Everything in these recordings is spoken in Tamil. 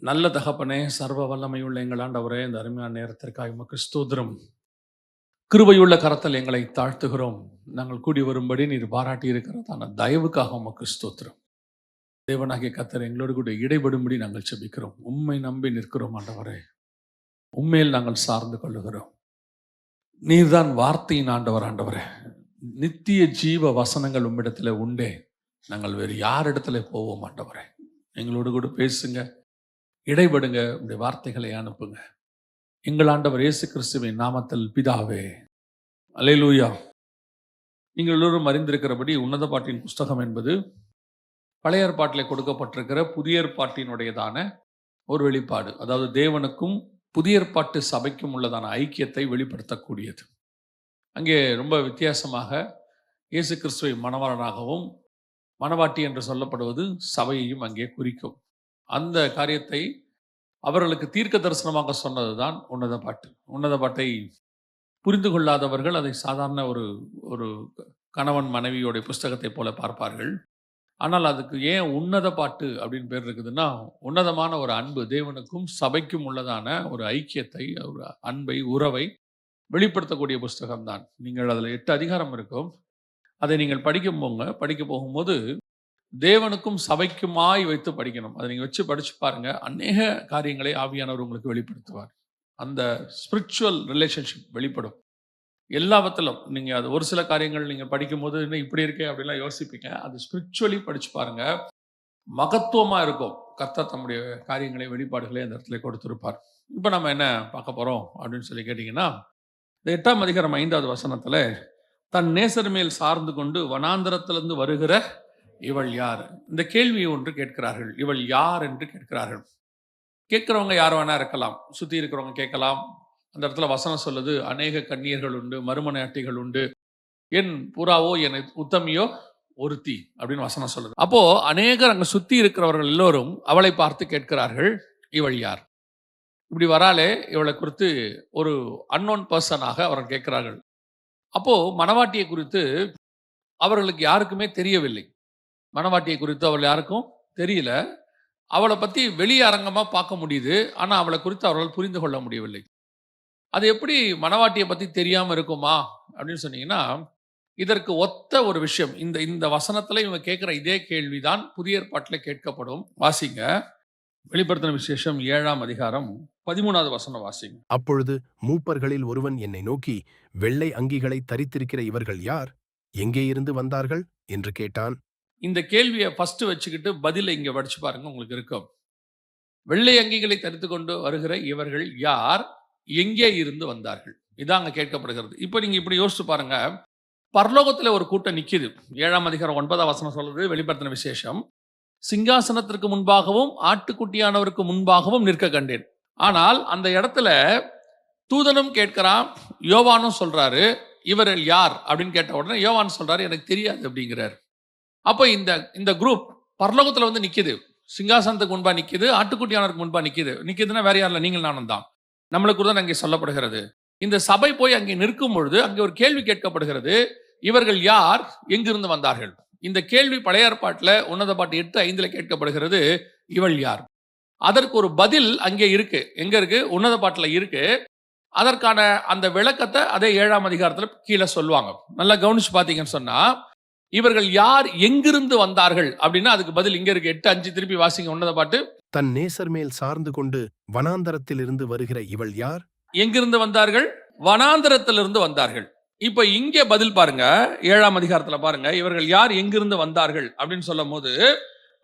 நல்ல தகப்பனே, சர்வ வல்லமையுள்ள எங்கள் ஆண்டவரே, இந்த அருமையான நேரத்திற்காக உமக்கு ஸ்தோத்திரம். கிருபையுள்ள கரத்தில் எங்களை தாழ்த்துகிறோம். நாங்கள் கூடி வரும்படி நீர் பாராட்டி இருக்கிறதான தயவுக்காக உமக்கு ஸ்தோத்திரம். தேவனாகிய கர்த்தர் எங்களோடு கூட இடைபடும்படி நாங்கள் செபிக்கிறோம். உம்மை நம்பி நிற்கிறோம் ஆண்டவரே. உண்மையில் நாங்கள் சார்ந்து கொள்ளுகிறோம். நீர்தான் வார்த்தையின் ஆண்டவர் ஆண்டவரே. நித்திய ஜீவ வசனங்கள் உம்மிடத்தில் உண்டே. நாங்கள் வேறு யார் இடத்துல போவோம் ஆண்டவரே. எங்களோடு கூட பேசுங்க, இடைபடுங்க, உடைய வார்த்தைகளை அனுப்புங்க. எங்கள் ஆண்டவர் இயேசு கிறிஸ்துவின் நாமத்தில் பிதாவே, அல்லேலூயா. நீங்கள் எல்லோரும் அறிந்திருக்கிறபடி உன்னத பாட்டின் புஸ்தகம் என்பது பழைய ஏற்பாட்டில் கொடுக்கப்பட்டிருக்கிற புதிய ஏற்பாட்டினுடையதான ஒரு வெளிப்பாடு. அதாவது தேவனுக்கும் புதிய ஏற்பாட்டு சபைக்கும் உள்ளதான ஐக்கியத்தை வெளிப்படுத்தக்கூடியது. அங்கே ரொம்ப வித்தியாசமாக இயேசு கிறிஸ்துவை மணவாளனாகவும் மணவாட்டி என்று சொல்லப்படுவது சபையையும் அங்கே குறிக்கும். அந்த காரியத்தை அவர்களுக்கு தீர்க்க தரிசனமாக சொன்னது தான் உன்னத பாட்டு. உன்னத பாட்டை புரிந்து கொள்ளாதவர்கள் அதை சாதாரண ஒரு கணவன் மனைவியோடைய புஸ்தகத்தை போல பார்ப்பார்கள். ஆனால் அதுக்கு ஏன் உன்னத பாட்டு அப்படின்னு பேர் இருக்குதுன்னா, உன்னதமான ஒரு அன்பு, தேவனுக்கும் சபைக்கும் உள்ளதான ஒரு ஐக்கியத்தை, ஒரு அன்பை, உறவை வெளிப்படுத்தக்கூடிய புஸ்தகம் தான். நீங்கள் அதில் 8 அதிகாரம் இருக்கும். அதை நீங்கள் படிக்க போகும்போது தேவனுக்கும் சபைக்குமாய் வைத்து படிக்கணும். அதை நீங்கள் வச்சு படிச்சு பாருங்க. அநேக காரியங்களை ஆவியானவர் உங்களுக்கு வெளிப்படுத்துவார். அந்த ஸ்பிரிச்சுவல் ரிலேஷன்ஷிப் வெளிப்படும் எல்லாவற்றிலும். நீங்கள் அது ஒரு சில காரியங்கள் நீங்கள் படிக்கும்போது இன்னும் இப்படி இருக்கே அப்படிலாம் யோசிப்பீங்க. அது ஸ்பிரிச்சுவலி படிச்சு பாருங்க, மகத்துவமாக இருக்கும். கர்த்தர் தம்முடைய காரியங்களை, வெளிப்பாடுகளை அந்த இடத்துல கொடுத்திருப்பார். இப்போ நம்ம என்ன பார்க்க போகிறோம் அப்படின்னு சொல்லி கேட்டிங்கன்னா, இந்த 8ஆம் அதிகாரம் 5வது வசனத்தில், தன் நேசர் மேல் சார்ந்து கொண்டு வனாந்தரத்திலிருந்து வருகிற இவள் யார்? இந்த கேள்வி ஒன்று கேட்கிறார்கள். இவள் யார் என்று கேட்கிறார்கள். கேட்கிறவங்க யார் வேணா இருக்கலாம், சுற்றி இருக்கிறவங்க கேட்கலாம். அந்த இடத்துல வசனம் சொல்லுது, அநேக கன்னியர்கள் உண்டு, மறுமனையாட்டிகள் உண்டு, என் புறாவோ என் உத்தமியோ ஒருத்தி அப்படின்னு வசனம் சொல்லுது. அப்போ அநேகர் அங்கே சுற்றி இருக்கிறவர்கள் எல்லோரும் அவளை பார்த்து கேட்கிறார்கள், இவள் யார்? இப்படி வராலே இவளை குறித்து ஒரு அன்னோன் பர்சனாக அவர்கள் கேட்கிறார்கள். அப்போ மணவாட்டியை குறித்து அவர்களுக்கு யாருக்குமே தெரியவில்லை. மணவாட்டியை குறித்து அவள் யாருக்கும் தெரியல. அவளை பற்றி வெளியரங்கமாக பார்க்க முடியுது, ஆனால் அவளை குறித்து அவர்கள் புரிந்து கொள்ள முடியவில்லை. அது எப்படி மணவாட்டியை பற்றி தெரியாமல் இருக்குமா அப்படின்னு சொன்னீங்கன்னா, இதற்கு ஒத்த ஒரு விஷயம் இந்த வசனத்தில் இவங்க கேட்குற இதே கேள்விதான் புதிய ஏற்பாட்டில் கேட்கப்படும். வாசிங்க, வெளிப்படுத்தின விசேஷம் 7ஆம் அதிகாரம் 13வது வசனம் வாசிங்க. அப்பொழுது மூப்பர்களில் ஒருவன் என்னை நோக்கி, வெள்ளை அங்கிகளை தரித்திருக்கிற இவர்கள் யார்? எங்கே இருந்து வந்தார்கள் என்று கேட்டான். இந்த கேள்வியை ஃபர்ஸ்ட் வச்சுக்கிட்டு பதிலை இங்கே படிச்சு பாருங்க, உங்களுக்கு இருக்கும். வெள்ளை அங்கிகளை தரித்து கொண்டு வருகிற இவர்கள் யார்? எங்கே இருந்து வந்தார்கள்? இதான் அங்கே கேட்கப்படுகிறது. இப்போ நீங்க இப்படி யோசிச்சு பாருங்க. பரலோகத்தில் ஒரு கூட்டம் நிற்கிது. 7ஆம் அதிகாரம் 9ஆம் வசனம் சொல்றது, வெளிப்படுத்தின விசேஷம், சிங்காசனத்திற்கு முன்பாகவும் ஆட்டுக்குட்டியானவருக்கு முன்பாகவும் நிற்க கண்டேன். ஆனால் அந்த இடத்துல தூதனும் கேட்கிறான், யோவானும் சொல்றாரு, இவர்கள் யார் அப்படின்னு கேட்ட உடனே யோவான் சொல்றாரு, எனக்கு தெரியாது அப்படிங்கிறார். அப்போ இந்த குரூப் பரலோகத்தில் வந்து நிற்கிது. சிங்காசனத்துக்கு முன்பா நிற்கிது, ஆட்டுக்குட்டியானவருக்கு முன்பா நிற்கிதுன்னா வேற யாரில், நீங்கள் நானும் தான். நம்மளுக்கு தான் அங்கே சொல்லப்படுகிறது. இந்த சபை போய் அங்கே நிற்கும் பொழுது அங்கே ஒரு கேள்வி கேட்கப்படுகிறது, இவர்கள் யார்? எங்கிருந்து வந்தார்கள்? இந்த கேள்வி பழைய ஏற்பாட்டில் உன்னத பாட்டு 8:5 கேட்கப்படுகிறது, இவள் யார்? அதற்கு ஒரு பதில் அங்கே இருக்கு. எங்க இருக்கு? உன்னத பாட்டில் இருக்கு. அதற்கான அந்த விளக்கத்தை அதே 7ஆம் அதிகாரத்தில் கீழே சொல்லுவாங்க. நல்லா கவனிச்சு பார்த்தீங்கன்னு சொன்னா, இவர்கள் யார், எங்கிருந்து வந்தார்கள் அப்படின்னா அதுக்கு பதில் இங்க இருக்கு. 8:5 திருப்பி வாசிங்க உன்னத பாட்டு. தன் நேசர் மேல் சார்ந்து கொண்டு வனாந்தரத்தில் இருந்து வருகிற இவள் யார்? எங்கிருந்து வந்தார்கள்? வனாந்தரத்திலிருந்து வந்தார்கள். இப்ப இங்கே பதில் பாருங்க, 7ஆம் அதிகாரத்துல பாருங்க, இவர்கள் யார், எங்கிருந்து வந்தார்கள் அப்படின்னு சொல்லும் போது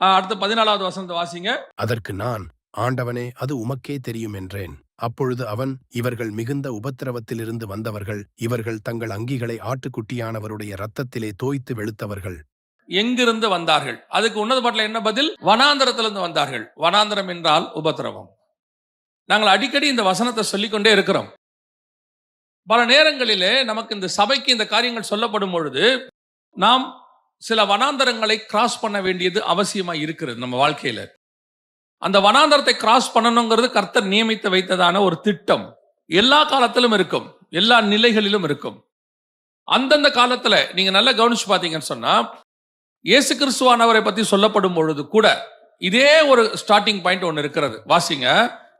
அடுத்த 14வது வசனத்தை வாசிங்க. அதற்கு நான், ஆண்டவனே, அது உமக்கே தெரியும் என்றேன். அப்பொழுது அவன், இவர்கள் மிகுந்த உபத்திரவத்திலிருந்து வந்தவர்கள், இவர்கள் தங்கள் அங்கிகளை ஆட்டுக்குட்டியானவருடைய இரத்தத்திலே தோய்த்து வெளுத்தவர்கள். எங்கிருந்து வந்தார்கள்? அதுக்கு உன்னத பாட்டில் என்ன பதில்? வனாந்தரத்திலிருந்து வந்தார்கள். வனாந்தரம் என்றால் உபத்திரவம். நாங்கள் அடிக்கடி இந்த வசனத்தை சொல்லிக்கொண்டே இருக்கிறோம். பல நேரங்களிலே நமக்கு இந்த சபைக்கு இந்த காரியங்கள் சொல்லப்படும் பொழுது நாம் சில வனாந்தரங்களை கிராஸ் பண்ண வேண்டியது அவசியமா இருக்கிறது நம்ம வாழ்க்கையில. அந்த வனாந்தரத்தை கிராஸ் பண்ணணுங்கிறது கர்த்தர் நியமித்து வைத்ததான ஒரு திட்டம். எல்லா காலத்திலும் இருக்கும், எல்லா நிலைகளிலும் இருக்கும். அந்தந்த காலத்துல நீங்க நல்லா கவனிச்சு பார்த்தீங்கன்னு சொன்னா, இயேசு கிறிஸ்துவானவரை பற்றி சொல்லப்படும் பொழுது கூட இதே ஒரு ஸ்டார்டிங் பாயிண்ட் ஒன்னு இருக்கிறது. வாசிங்க,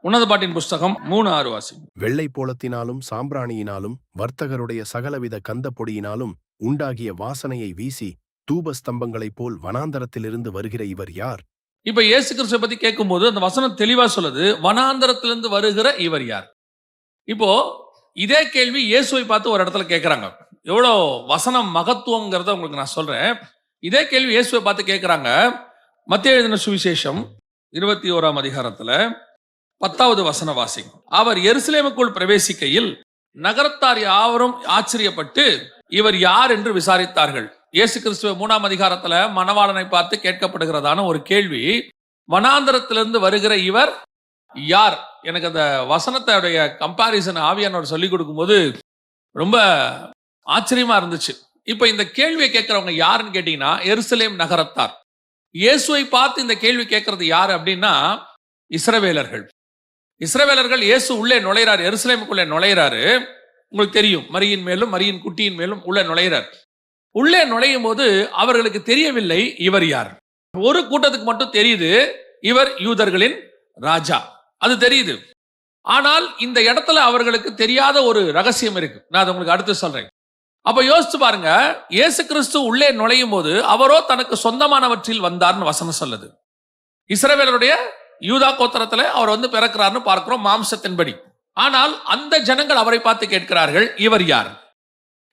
உன்னத பாட்டின் புஸ்தகம் 3:6 வாசிங்க. வெள்ளை போலத்தினாலும் சாம்பிராணியினாலும் வர்த்தகருடைய சகலவித கந்த பொடியினாலும் உண்டாகிய வாசனையை வீசி தூபஸ்தம்பங்களைப் போல் வனாந்தரத்திலிருந்து வருகிற இவர் யார்? இப்ப இயேசு கிறிஸ்துவை பத்தி கேட்கும்போது அந்த வசனம் தெளிவா சொல்லுது, வனாந்தரத்திலிருந்து வருகிற இவர் யார்? இப்போ இதே கேள்வி இயேசுவை பார்த்து ஒரு இடத்துல கேட்கிறாங்க. எவ்வளோ வசனம் மகத்துவங்கிறத உங்களுக்கு நான் சொல்றேன். இதே கேள்வி இயேசுவை பார்த்து கேட்கிறாங்க. மத்தேயு எழுதின சுவிசேஷம் 21ஆம் அதிகாரத்துல 10வது வசன வாசிங்க. அவர் எருசலேமுக்குள் பிரவேசிக்கையில் நகரத்தார் யாவரும் ஆச்சரியப்பட்டு இவர் யார் என்று விசாரித்தார்கள். இயேசு கிறிஸ்துவ 3ஆம் அதிகாரத்துல மணவாளனை பார்த்து கேட்கப்படுகிறதான ஒரு கேள்வி, வனாந்தரத்திலிருந்து வருகிற இவர் யார்? எனக்கு அந்த வசனத்தோடைய கம்பாரிசன் ஆவியானவர் சொல்லிக் கொடுக்கும்போது ரொம்ப ஆச்சரியமா இருந்துச்சு. இப்ப இந்த கேள்வியை கேட்கிறவங்க யாருன்னு கேட்டீங்கன்னா எருசலேம் நகரத்தார். இயேசுவை பார்த்து இந்த கேள்வி கேட்கறது யாரு அப்படின்னா இஸ்ரவேலர்கள். இஸ்ரவேலர்கள் இயேசு உள்ளே நுழைறாரு, எருசலேமுக்குள்ளே நுழைறாரு. உங்களுக்கு தெரியும், மரியின் மேலும் மரியின் குட்டியின் மேலும் உள்ளே நுழைறார். உள்ளே நுழையும் போது அவர்களுக்கு தெரியவில்லை இவர் யார். ஒரு கூட்டத்துக்கு மட்டும் தெரியுது, இவர் யூதர்களின் ராஜா, அது தெரியுது. ஆனால் இந்த இடத்துல அவர்களுக்கு தெரியாத ஒரு ரகசியம் இருக்கு. நான் அதை உங்களுக்கு அடுத்து சொல்றேன். அப்ப யோசிச்சு பாருங்க, இயேசு கிறிஸ்து உள்ளே நுழையும் போது அவரோ தனக்கு சொந்தமானவற்றில் வந்தார்னு வசனம் சொல்லுது. இஸ்ரவேலருடைய யூதா கோத்திரத்துல அவர் வந்து பிறக்கிறார்னு பார்க்கிறோம் மாம்சத்தின்படி. ஆனால் அந்த ஜனங்கள் அவரை பார்த்து கேட்கிறார்கள், இவர் யார்,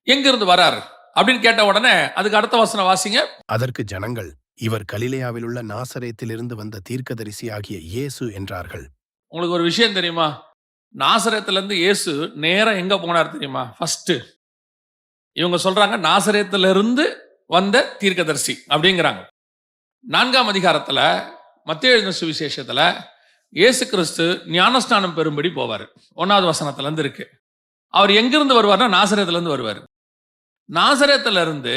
எங்கிருந்து வரார் அப்படின்னு கேட்ட உடனே அதுக்கு அடுத்த வசனம் வாசிங்க. அதற்கு ஜனங்கள், இவர் கலிலேயாவில் உள்ள நாசரேத்திலிருந்து வந்த தீர்க்கதரிசி ஆகிய இயேசு என்றார்கள். உங்களுக்கு ஒரு விஷயம் தெரியுமா? நாசரேத்திலிருந்து இயேசு நேரா எங்க போனார் தெரியுமா? ஃபர்ஸ்ட் இவங்க சொல்றாங்க நாசரேத்திலிருந்து வந்த தீர்க்கதரிசி அப்படிங்கிறாங்க. 4ஆம் அதிகாரத்துல மத்தேயு எழுதின சுவிசேஷத்துல இயேசு கிறிஸ்து ஞானஸ்நானம் பெறும்படி போவார். 1வது வசனத்துல இருந்து இருக்கு. அவர் எங்கிருந்து வருவார்னா நாசரேத்துல இருந்து வருவார். நாசரேத்துல இருந்து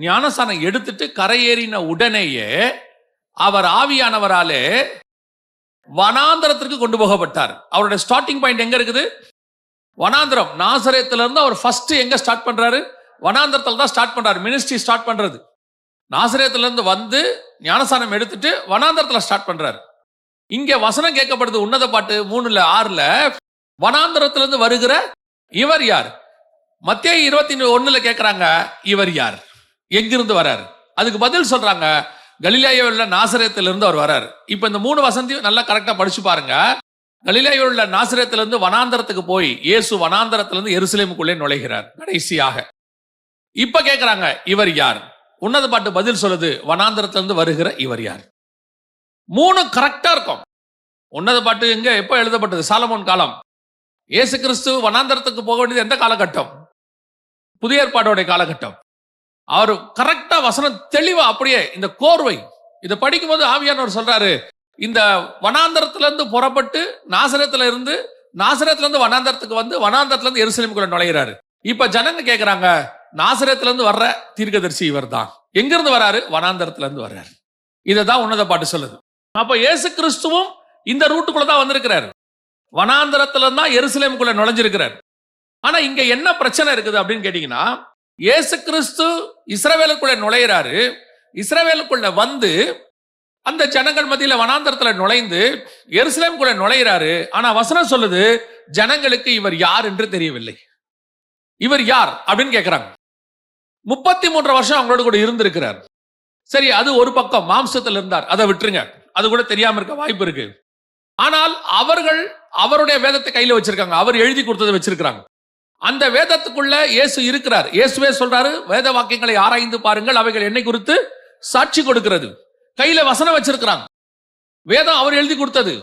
ஞானஸ்நானம் எடுத்துட்டு கரையேறின உடனேயே அவர் ஆவியானவராலே வனாந்தரத்திற்கு கொண்டு போகப்பட்டார். அவருடைய ஸ்டார்டிங் பாயிண்ட் எங்க இருக்குது? வனாந்தரம். நாசரேத்துல இருந்து அவர் ஃபர்ஸ்ட் எங்க ஸ்டார்ட் பண்றாரு? வனாந்தரத்துல தான் ஸ்டார்ட் பண்றாரு மினிஸ்ட்ரி ஸ்டார்ட் பண்றது. நாசரேத்துல இருந்து வந்து ஞானஸ்நானம் எடுத்துட்டு வனாந்தரத்துல ஸ்டார்ட் பண்றாரு. இங்க வசனம் கேட்கப்படுது உன்னத பாட்டு 3:6 வனாந்தரத்திலிருந்து வருகிற இவர் யார்? மத்தேயு 21 கேட்கிறாங்க, இவர் யார், எங்கிருந்து வராரு? அதுக்கு பதில் சொல்றாங்க, கலிலேயாவில் உள்ள நாசரேத்திலிருந்து அவர் வராரு. இப்ப இந்த 3 வசனத்தையும் நல்லா கரெக்டா படிச்சு பாருங்க. கலிலேயாவில் உள்ள நாசரேத்திலிருந்து வனாந்தரத்துக்கு போய் இயேசு வனாந்தரத்திலிருந்து எருசலேமுக்குள்ளே நுழைகிறார் கடைசியாக. இப்ப கேட்கிறாங்க, இவர் யார்? உன்னத பாட்டு பதில் சொல்லுது, வனாந்தரத்திலிருந்து வருகிற இவர் யார். 3 கரெக்டா இருக்கும். உன்னத பாட்டு எங்க எப்ப எழுதப்பட்டது? சாலமோன் காலம். இயேசு கிறிஸ்து வனாந்தரத்துக்கு போக வேண்டியது எந்த காலகட்டம்? புதிய ஏற்பாடோட காலகட்டம். அவர் கரெக்டா வசனம் தெளிவா அப்படியே இந்த கோர்வை இதை படிக்கும் போது ஆவியானவர் சொல்றாரு, இந்த வனாந்தரத்திலிருந்து புறப்பட்டு நாசரேத்துல இருந்து வனாந்தரத்துக்கு வந்து வனாந்தரத்துல இருந்து எருசலேமுக்குள்ள நுழைகிறாரு. இப்ப ஜனங்க கேட்கிறாங்க, நாசரேத்துல இருந்து வர்ற தீர்க்கதரிசி இவர் தான், எங்கிருந்து வராரு? வனாந்தரத்துல இருந்து வர்றாரு. இததான் உன்னத பாட்டு சொல்லுது. அப்ப இயேசு கிறிஸ்துவும் இந்த ரூட்டுக்குள்ளதான் வந்திருக்கிறார். வனாந்தரத்துல தான் எருசலேமுக்குள்ள நுழைஞ்சிருக்கிறார். ஆனா இங்க என்ன பிரச்சனை இருக்குது அப்படின்னு கேட்டீங்கன்னா, இயேசு கிறிஸ்து இஸ்ரவேலுக்குள்ள நுழையிறாரு. இஸ்ரவேலுக்குள்ள வந்து அந்த ஜனங்கள் மத்தியில வனாந்தரத்துல நுழைந்து எருசலேமுக்குள்ள நுழையிறாரு. ஆனா வசனம் சொல்லுது, ஜனங்களுக்கு இவர் யார் என்று தெரியவில்லை. இவர் யார் அப்படின்னு கேட்கிறாங்க. 33 வருஷம் அவங்களோட கூட இருந்திருக்கிறார். சரி, அது ஒரு பக்கம் மாம்சத்தில் இருந்தார், அதை விட்டுருங்க, அது கூட தெரியாம இருக்க வாய்ப்பு இருக்கு. ஆனால் அவர்கள் அவருடைய வேதத்தை கையில வச்சிருக்காங்க, அவர் எழுதி கொடுத்ததை வச்சிருக்காங்க. அந்த வேதத்துக்குள்ள இயேசு இருக்கிறார். இயேசுவே சொல்றாரு, வேத வாக்கியங்களை ஆராய்ந்து பாருங்கள், அவைகள் என்னை குறித்து சாட்சி கொடுக்கிறது. கையில வசனம் வச்சிருக்கிறாங்க, வேதம் அவர் எழுதி கொடுத்தது.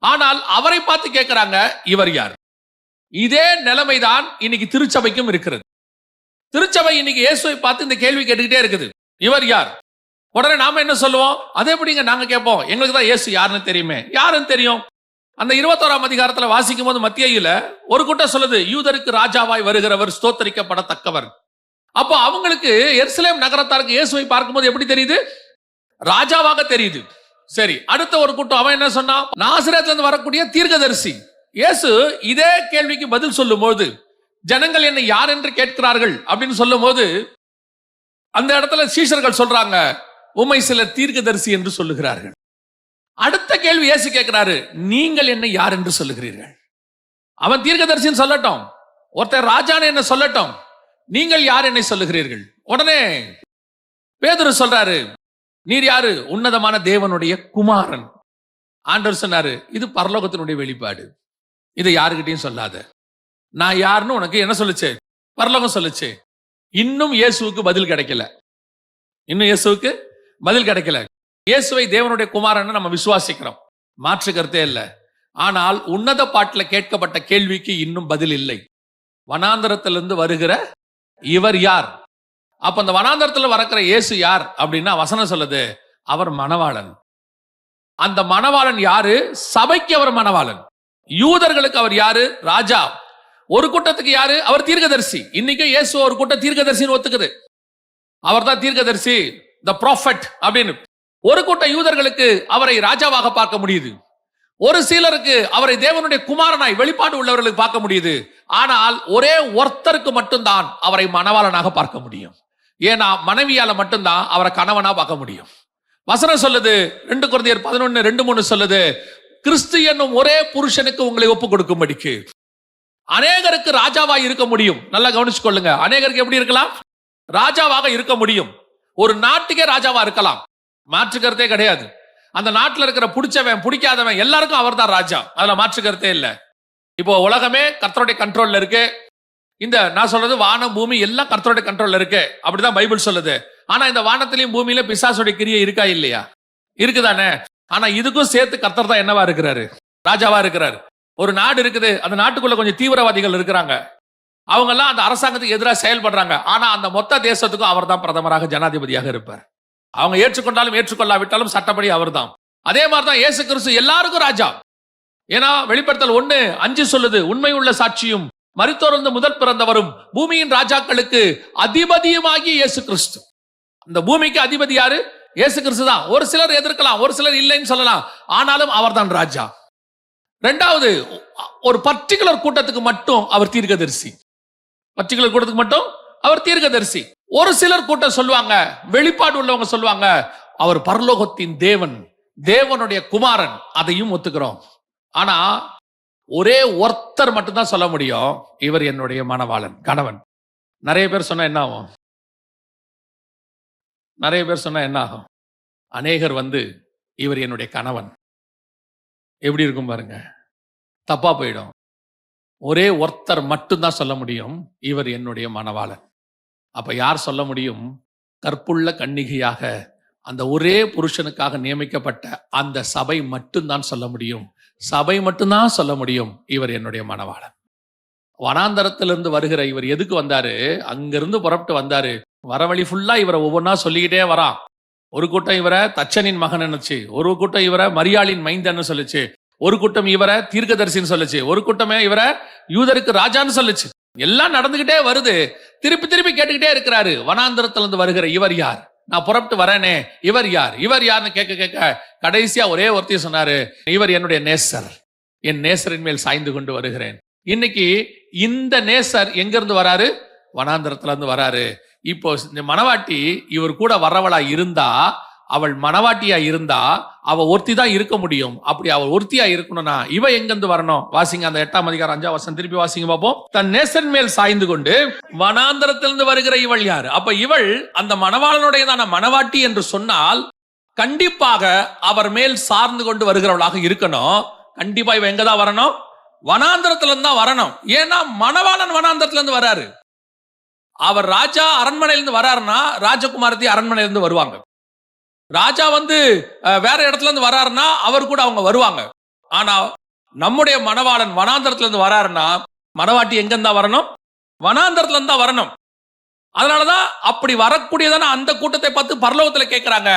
ஆனால் அவரை பார்த்து கேட்கிறாங்க, இவர் யார்? இதே நிலைமைதான் இன்னைக்கு திருச்சபைக்கும் இருக்கிறது. திருச்சபை இன்னைக்கு இயேசுவை பார்த்து இந்த கேள்வி கேட்டுக்கிட்டே இருக்குது, இவர் யார்? உடனே நாம என்ன சொல்லுவோம்? அதே எப்படிங்க நாங்க கேட்போம், எங்களுக்கு தான் இயேசு யாருன்னு தெரியுமே. யாருன்னு தெரியும்? அந்த 21ஆம் அதிகாரத்துல வாசிக்கும் போது மத்தேயுல ஒரு கூட்டம் சொல்லுது, யூதருக்கு ராஜாவாய் வருகிறவர் ஸ்தோத்தரிக்கப்படத்தக்கவர். அப்போ அவங்களுக்கு எருசலேம் நகரத்தாருக்கு இயேசுவை பார்க்கும்போது எப்படி தெரியுது? ராஜாவாக தெரியுது. சரி, அடுத்த ஒரு கூட்டம் அவன் என்ன சொன்னா? நாசரேத்துல இருந்து வரக்கூடிய தீர்க்கதரிசி. இயேசு இதே கேள்விக்கு பதில் சொல்லும் போது, ஜனங்கள் என்னை யார் என்று கேட்கிறார்கள் அப்படின்னு சொல்லும் போது, அந்த இடத்துல சீஷர்கள் சொல்றாங்க, உம்மை சில தீர்க்கதரிசி என்று சொல்லுகிறார்கள். அடுத்த கேள்வி இயேசு கேட்கிறாரு, நீங்கள் என்னை யார் என்று சொல்லுகிறீர்கள்? அவன் தீர்க்கதரிசின்னு சொல்லட்டும், ஒருத்தர் ராஜான்னு என்ன சொல்லட்டும், நீங்கள் யார் என்னை சொல்லுகிறீர்கள்? உடனே பேதுரு சொல்றாரு, நீர் யாரு? உன்னதமான தேவனுடைய குமாரன். ஆண்டவர் சொன்னாரு, இது பரலோகத்தினுடைய வெளிப்பாடு, இதை யாருக்கிட்டையும் சொல்லாத. நான் யாருன்னு உனக்கு என்ன சொல்லுச்சு? பரலோகம் சொல்லுச்சு. இன்னும் இயேசுவுக்கு பதில் கிடைக்கல. இயேசுவை தேவனுடைய குமாரன் நம்ம விசுவாசிக்கிறோம், மாற்று கருத்தே இல்லை. ஆனால் உன்னத பாட்டில் கேட்கப்பட்ட கேள்விக்கு இன்னும் பதில் இல்லை. வனாந்தரத்திலிருந்து வருகிற இவர் யார்? அப்ப அந்த வனாந்தரத்தில் வரக்கிற இயேசு யார் அப்படின்னா வசனம் சொல்லுது, அவர் மணவாளன். அந்த மணவாளன் யாரு? சபைக்கு அவர் மணவாளன். யூதர்களுக்கு அவர் யாரு? ராஜா. ஒரு கூட்டத்துக்கு யாரு? அவர் தீர்க்கதரிசி. இன்னைக்கு இயேசு ஒரு கூட்டம் தீர்க்கதரிசின்னு ஒத்துக்குது. அவர் தான் தீர்க்கதரிசி, தி ப்ராஃபட் அப்படின்னு. ஒரு கூட்ட யூதர்களுக்கு அவரை ராஜாவாக பார்க்க முடியுது. ஒரு சிலருக்கு அவரை தேவனுடைய குமாரனாய் வெளிப்பாடு உள்ளவர்களுக்கு பார்க்க முடியுது. ஆனால் ஒரே ஒருத்தருக்கு மட்டும்தான் அவரை மணவாளனாக பார்க்க முடியும். ஏன்னா மனைவியால மட்டும்தான் அவரை கணவனா பார்க்க முடியும். வசனம் சொல்லுது, 2 கொரிந்தியர் 11:2-3 சொல்லுது, கிறிஸ்து என்னும் ஒரே புருஷனுக்கு உங்களை ஒப்பு கொடுக்கும்படிக்கு. அநேகருக்கு ராஜாவாக இருக்க முடியும். நல்லா கவனிச்சு கொள்ளுங்க. அநேகருக்கு எப்படி இருக்கலாம்? ராஜாவாக இருக்க முடியும். ஒரு நாட்டுக்கே ராஜாவா இருக்கலாம், மாற்று கருத்தே கிடையாது. அந்த நாட்டில் இருக்கிற பிடிச்சவன் பிடிக்காதவன் எல்லாருக்கும் அவர் தான் ராஜா, அதுல மாற்று கருத்தே இல்லை. இப்போ உலகமே கர்த்தருடைய கண்ட்ரோல்ல இருக்கு. இந்த நான் சொல்றது வானம் பூமி எல்லாம் கர்த்தருடைய கண்ட்ரோல்ல இருக்கு, அப்படிதான் பைபிள் சொல்லுது. ஆனா இந்த வானத்திலையும் பூமியில பிசாசுடைய கிரியை இருக்கா இல்லையா? இருக்குதானே? ஆனா இதுக்கும் சேர்த்து கர்த்தர் தான் என்னவா இருக்கிறாரு? ராஜாவா இருக்கிறாரு. ஒரு நாடு இருக்குது, அந்த நாட்டுக்குள்ள கொஞ்சம் தீவிரவாதிகள் இருக்கிறாங்க, அவங்க எல்லாம் அந்த அரசாங்கத்துக்கு எதிராக செயல்படுறாங்க. ஆனா அந்த மொத்த தேசத்துக்கும் அவர் தான் பிரதமராக ஜனாதிபதியாக இருப்பார். அவங்க ஏற்றுக்கொண்டாலும் ஏற்றுக்கொள்ளாவிட்டாலும் சட்டப்படி அவர் தான். அதே மாதிரிதான் இயேசு கிறிஸ்து எல்லாருக்கும் ராஜா. ஏன்னா வெளிப்படுத்தல் 1:5 சொல்லுது, உண்மை உள்ள சாட்சியும் மரித்தோர்ந்து முதல் பிறந்தவரும் பூமியின் ராஜாக்களுக்கு அதிபதியுமாகி இயேசு கிறிஸ்து. இந்த பூமிக்கு அதிபதி யாரு? இயேசு கிறிஸ்து தான். ஒரு சிலர் எதிர்க்கலாம், ஒரு சிலர் இல்லைன்னு சொல்லலாம், ஆனாலும் அவர் தான் ராஜா. இரண்டாவது, ஒரு பர்டிகுலர் கூட்டத்துக்கு மட்டும் அவர் தீர்க்கதரிசி. பர்டிகுலர் கூட்டத்துக்கு மட்டும் அவர் தீர்க்கதரிசி. ஒரு சிலர் கூட்டம் சொல்லுவாங்க, வெளிப்பாடு உள்ளவங்க சொல்லுவாங்க, அவர் பரலோகத்தின் தேவன், தேவனுடைய குமாரன். அதையும் ஒத்துக்கிறோம். ஆனா ஒரே ஒருத்தர் மட்டும்தான் சொல்ல முடியும், இவர் என்னுடைய மணவாளன், கணவன். நிறைய பேர் சொன்னா என்ன ஆகும்? அநேகர் இவர் என்னுடைய கணவன், எப்படி இருக்கும் பாருங்க, தப்பா போயிடும். ஒரே ஒருத்தர் மட்டும்தான் சொல்ல முடியும், இவர் என்னுடைய மணவாளன். அப்ப யார் சொல்ல முடியும்? கற்புள்ள கன்னிகையாக அந்த ஒரே புருஷனுக்காக நியமிக்கப்பட்ட அந்த சபை மட்டும்தான் சொல்ல முடியும். சபை மட்டும்தான் சொல்ல முடியும், இவர் என்னுடைய மணவாளன். வனாந்தரத்திலிருந்து வருகிற இவர் எதுக்கு வந்தாரு? அங்கிருந்து புறப்பட்டு வந்தாரு. வரவழி ஃபுல்லா இவரை ஒவ்வொன்னா சொல்லிக்கிட்டே வரான். ஒரு கூட்டம் இவரை தச்சனின் மகன் நினைச்சு, ஒரு கூட்டம் இவரை மரியாளின் மைந்தன்னு சொல்லுச்சு, ஒரு கூட்டம் இவரை தீர்க்கதரிசின்னு சொல்லுச்சு, ஒரு கூட்டமே இவரை யூதருக்கு ராஜான்னு சொல்லுச்சு. எல்லாம் நடந்துகிட்டே வருது. திருப்பி திருப்பி கேட்டுக்கிட்டே இருக்கிறாரு, வனாந்தரத்திலிருந்து வருகிற இவர் யார்? நான் புறப்பட்டு வரேனே, இவர் யார்? இவர் யாருன்னு கேட்க கேட்க கடைசியா ஒரே ஒருத்தையும் சொன்னாரு, இவர் என்னுடைய நேசர், என் நேசரின் மேல் சாய்ந்து கொண்டு வருகிறேன். இன்னைக்கு இந்த நேசர் எங்க இருந்து வராரு? வனாந்தரத்துல இருந்து வராரு. இப்போ இந்த மணவாட்டி இவர் கூட வரவளா இருந்தா, அவள் மணவாட்டியா இருந்தா அவ ஒருத்தி தான் இருக்க முடியும். அப்படி அவள் ஒருத்தியா இருக்கணும்னா இவ எங்கிருந்து வரணும்? வாசிங்க அந்த 8ஆம் அதிகாரம் 5ஆம் வசனம் திருப்பி வாசிங்க பார்ப்போம். தன் நேசன் மேல் சாய்ந்து கொண்டு வனாந்தரத்திலிருந்து வருகிற இவள் யார்? அப்ப இவள் அந்த மணவாளனுடையதான மணவாட்டி என்று சொன்னால் கண்டிப்பாக அவர் மேல் சார்ந்து கொண்டு வருகிறவளாக இருக்கணும். கண்டிப்பா இவ எங்கதான் வரணும்? வனாந்தரத்திலிருந்து தான் வரணும். ஏன்னா மணவாளன் வனாந்தரத்திலிருந்து வராரு. அவர் ராஜா அரண்மனையிலிருந்து வராருன்னா ராஜகுமாரத்தி அரண்மனையிலிருந்து வருவாங்க. ராஜா வேற இடத்துல இருந்து வராருன்னா அவர் கூட அவங்க வருவாங்க. ஆனா நம்முடைய மணவாளன் வனாந்தரத்துல இருந்து வராருன்னா மணவாட்டி எங்க இருந்தா வரணும்? வனாந்தரத்துல இருந்தா வரணும். அதனாலதான் அப்படி வரக்கூடியதான அந்த கூட்டத்தை பார்த்து பரலோகத்துல கேட்கிறாங்க,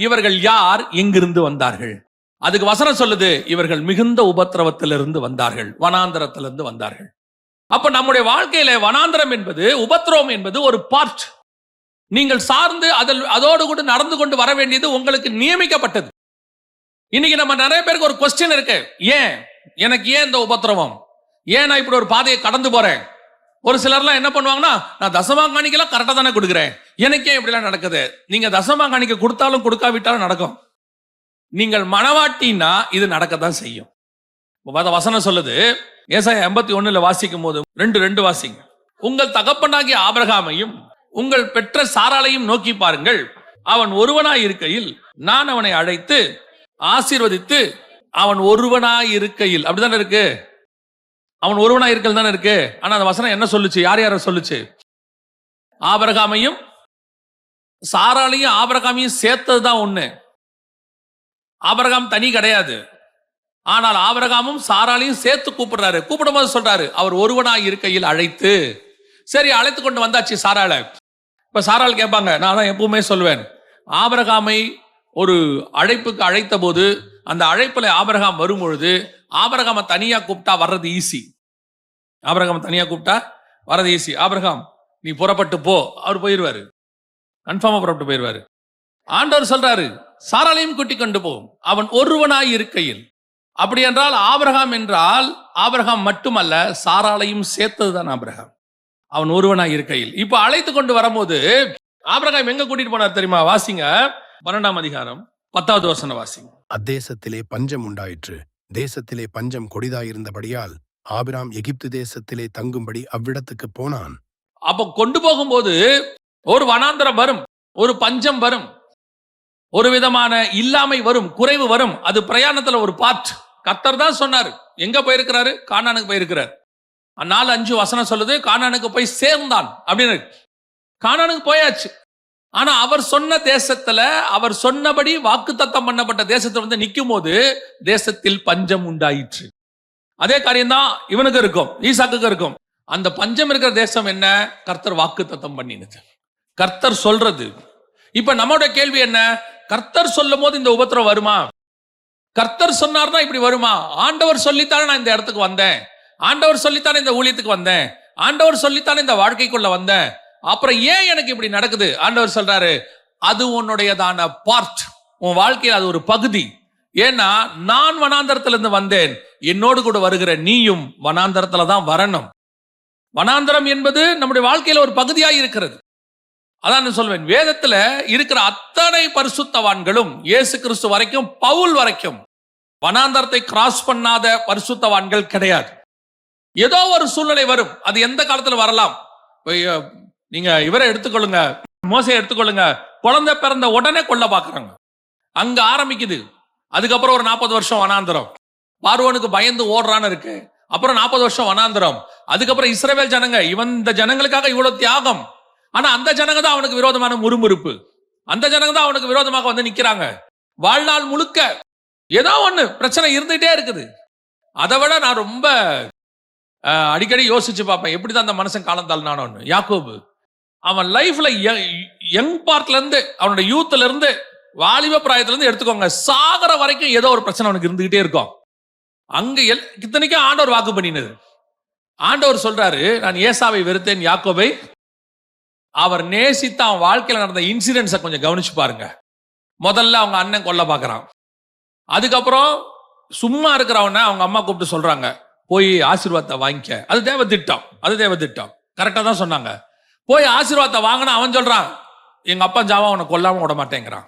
இவர்கள் யார்? எங்கிருந்து வந்தார்கள்? அதுக்கு வசனம் சொல்லுது, இவர்கள் மிகுந்த உபத்திரவத்திலிருந்து வந்தார்கள், வனாந்தரத்திலிருந்து வந்தார்கள். அப்ப நம்முடைய வாழ்க்கையில வனாந்தரம் என்பது, உபத்திரவம் என்பது ஒரு பார்ட். நீங்கள் சார்ந்து அதோடு கூட நடந்து கொண்டு வர வேண்டியது உங்களுக்கு நியமிக்கப்பட்டது. இன்னைக்கு நம்ம நிறைய பேருக்கு ஒரு கொஸ்டின் இருக்கு, எனக்கு ஏன் இந்த உபத்திரவம்? ஏன் நான் இப்படி ஒரு பாதையை கடந்து போறேன்? ஒரு சிலர்லாம் என்ன பண்ணுவாங்கன்னா, நான் தசமா காணிக்கலாம் கரெக்டா தானே கொடுக்குறேன், எனக்கே இப்படி எல்லாம் நடக்குது. நீங்க தசமா காணிக்க கொடுத்தாலும் கொடுக்காவிட்டாலும் நடக்கும். நீங்கள் மனவாட்டினா இது நடக்கத்தான் செய்யும். வசனம் சொல்லுது, ஏசாயா 81 வாசிக்கும் போது 2:2 வாசிங்க. உங்கள் தகப்பனாகிய ஆபிரகாமையும் உங்கள் பெற்ற சாராளையும் நோக்கி பாருங்கள். அவன் ஒருவனாய் இருக்கையில் நான் அவனை அழைத்து ஆசீர்வதித்து, அவன் ஒருவனாய் இருக்கையில், அப்படித்தானே இருக்கு, அவன் ஒருவனாய் இருக்கையில் தானே இருக்கு. ஆனா அந்த வசனம் என்ன சொல்லுச்சு? யார் யார சொல்லுச்சு? ஆபிரகாமையும் சாராளையும் ஆபிரகாமையும் சேர்த்ததுதான் ஒண்ணு. ஆபிரகாம் தனி கிடையாது. ஆனால் ஆபிரகாமும் சாராளையும் சேர்த்து கூப்பிடுறாரு. கூப்பிடும் போது சொல்றாரு, அவர் ஒருவனாய் இருக்கையில் அழைத்து. சரி, அழைத்து கொண்டு வந்தாச்சு சாராள. இப்ப சாராள் கேட்பாங்க, நான் தான் எப்பவுமே சொல்வேன், ஆபிரகாமை ஒரு அழைப்புக்கு அழைத்த போது அந்த அழைப்புல ஆபிரகாம் வரும் பொழுது ஆபிரகாமை தனியா கூப்பிட்டா வர்றது ஈஸி. ஆபிரகாம் தனியா கூப்பிட்டா வர்றது ஈஸி. ஆபிரகாம் நீ புறப்பட்டு போ, அவர் போயிருவாரு, கன்ஃபார்மா புறப்பட்டு போயிருவாரு. ஆண்டவர் சொல்றாரு, சாராளையும் கூட்டிக் கொண்டு போ, அவன் ஒருவனாய் இருக்கையில். அப்படி என்றால் ஆபிரகாம் என்றால் ஆபிரகாம் மட்டுமல்ல, சாராளையும் சேர்த்ததுதான் ஆபிரகாம். அவன் ஒருவனாய் இருக்கையில். இப்ப அழைத்து கொண்டு வரும்போது ஆபிரகாம் எங்க கூட்டிட்டு போனார் தெரியுமா? வாசிங்க, 12ஆம் அதிகாரம் 10வது வசனம் வாசிங்க. அத்தேசத்திலே பஞ்சம் உண்டாயிற்று. தேசத்திலே பஞ்சம் கொடிதாயிருந்தபடியால் ஆபிராம் எகிப்து தேசத்திலே தங்கும்படி அவ்விடத்துக்கு போனான். அப்ப கொண்டு போகும்போது ஒரு வனாந்தரம் வரும், ஒரு பஞ்சம் வரும், ஒரு விதமான இல்லாமை வரும், குறைவு வரும். அது பிரயாணத்துல ஒரு பார்ட். கர்த்தர் தான் சொன்னாரு. எங்க போயிருக்கிறாரு? கானானுக்கு போயிருக்கிறார். 4:5 வசனம் சொல்லுது, கானானுக்கு போய் சேர்ந்தான் அப்படின்னு. கானானுக்கு போயாச்சு. ஆனா அவர் சொன்ன தேசத்துல, அவர் சொன்னபடி வாக்குத்தத்தம் பண்ணப்பட்ட தேசத்துல வந்து நிற்கும் போது தேசத்தில் பஞ்சம் உண்டாயிற்று. அதே காரியம்தான் இவனுக்கு இருக்கும், ஈசாக்குக்கு இருக்கும். அந்த பஞ்சம் இருக்கிற தேசம் என்ன? கர்த்தர் வாக்குத்தத்தம் பண்ணினது, கர்த்தர் சொல்றது. இப்ப நம்மளுடைய கேள்வி என்ன? கர்த்தர் சொல்லும் போது இந்த உபத்திரம் வருமா? கர்த்தர் சொன்னார்னா இப்படி வருமா? ஆண்டவர் சொல்லித்தானே நான் இந்த இடத்துக்கு வந்தேன், ஆண்டவர் சொல்லித்தானே இந்த ஊழியத்துக்கு வந்தேன், ஆண்டவர் சொல்லித்தானே இந்த வாழ்க்கைக்குள்ள வந்தேன், அப்புறம் ஏன் எனக்கு இப்படி நடக்குது? ஆண்டவர் சொல்றாரு, அது உன்னுடையதான பார்ட், உன் வாழ்க்கையில் அது ஒரு பகுதி. ஏன்னா நான் வனாந்தரத்திலிருந்து வந்தேன், என்னோடு கூட வருகிற நீயும் வனாந்தரத்துல தான் வரணும். வனாந்தரம் என்பது நம்முடைய வாழ்க்கையில ஒரு பகுதியாக இருக்கிறது. அதான் நான் சொல்வேன், வேதத்துல இருக்கிற அத்தனை பரிசுத்தவான்களும் இயேசு கிறிஸ்து வரைக்கும், பவுல் வரைக்கும் வனாந்தரத்தை கிராஸ் பண்ணாத பரிசுத்தவான்கள் கிடையாது. ஏதோ ஒரு சூழ்நிலை வரும், அது எந்த காலத்துல வரலாம். நீங்க இவரை எடுத்துக்கொள்ளுங்க, மோசையை எடுத்துக்கொள்ளுங்க. குழந்தை பிறந்த உடனே கொல்ல பாக்குறாங்க, அங்க ஆரம்பிக்குது. அதுக்கப்புறம் ஒரு 40 வருஷம் வனாந்தரம், பார்வோனுக்கு பயந்து ஓடுறான்னு இருக்கு. அப்புறம் 40 வருஷம் வனாந்தரம். அதுக்கப்புறம் இஸ்ரவேல் ஜனங்க, இவன் இந்த ஜனங்களுக்காக இவ்வளவு தியாகம். ஆனா அந்த ஜனங்க தான் அவனுக்கு விரோதமான முறுமுறுப்பு, அந்த ஜனங்க தான் அவனுக்கு விரோதமாக வந்து நிக்கிறாங்க. வாழ்நாள் முழுக்க ஏதோ ஒண்ணு பிரச்சனை இருந்துட்டே இருக்குது. அதை விட நான் ரொம்ப அடிக்கடி யோசிச்சு பார்ப்பேன், எப்படிதான் அந்த மனுஷன் காலம் தாழ்னானு. யாக்கோபு, அவன் லைஃப்ல யங் பார்ட்ல இருந்து, அவனோட யூத்ல இருந்து, வாலிப பிராயத்துல இருந்து எடுத்துக்கோங்க, சாகர வரைக்கும் ஏதோ ஒரு பிரச்சனை அவனுக்கு இருந்துகிட்டே இருக்கும். அங்க இத்தனைக்கும் ஆண்டவர் வாக்கு பண்ணினது. ஆண்டவர் சொல்றாரு, நான் ஏசாவை வெறுத்தேன், யாக்கோபை அவர் நேசித்த. அவன் வாழ்க்கையில நடந்த இன்சிடென்ட்ஸை கொஞ்சம் கவனிச்சு பாருங்க. முதல்ல அவங்க அண்ணன் கொல்ல பாக்குறான். அதுக்கப்புறம் சும்மா இருக்கிறவன அவங்க அம்மா கூப்பிட்டு சொல்றாங்க, போய் ஆசீர்வாதத்தை வாங்கிக்க. அது தேவ திட்டம், அது தேவ திட்டம், கரெக்டா தான் சொன்னாங்க. போய் ஆசீர்வாதத்தை வாங்கினா அவன் சொல்றான், எங்க அப்பா ஜாவா அவனை கொல்லாம விட மாட்டேங்கிறான்.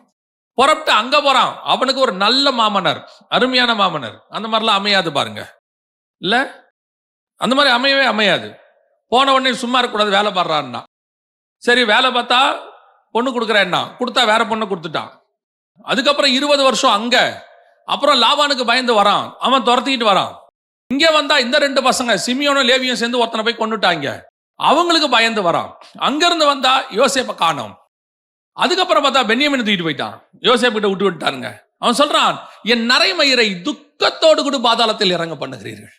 புறப்பட்டு அங்க போறான். அவனுக்கு ஒரு நல்ல மாமனர், அருமையான மாமனர். அந்த மாதிரிலாம் அமையாது பாருங்க, இல்ல அந்த மாதிரி அமையவே அமையாது. போன உடனே சும்மா இருக்கக்கூடாது, வேலை பாடுறான்னா. சரி, வேலை பார்த்தா பொண்ணு கொடுக்குறேன்னா, கொடுத்தா வேற பொண்ணு கொடுத்துட்டான். அதுக்கப்புறம் 20 வருஷம் அங்க. அப்புறம் லாபானுக்கு பயந்து வரான், அவன் துரத்திக்கிட்டு வரான். இங்க வந்தா இந்த 2 பசங்க சிமியோனும் லேவியும் சேர்ந்து ஒருத்தனை போய் கொண்டுட்டாங்க, அவங்களுக்கு பயந்து வரான். அங்க இருந்து வந்தா யோசேப்பை காணோம். அதுக்கப்புறம் பார்த்தா பென்யமீனை தூக்கிட்டு போயிட்டான், யோசேப்பு கிட்ட விட்டு விட்டாருங்க. அவன் சொல்றான், என் நரைமயிரை துக்கத்தோடு கூட பாதாளத்தில் இறங்க பண்ணுகிறீர்கள்.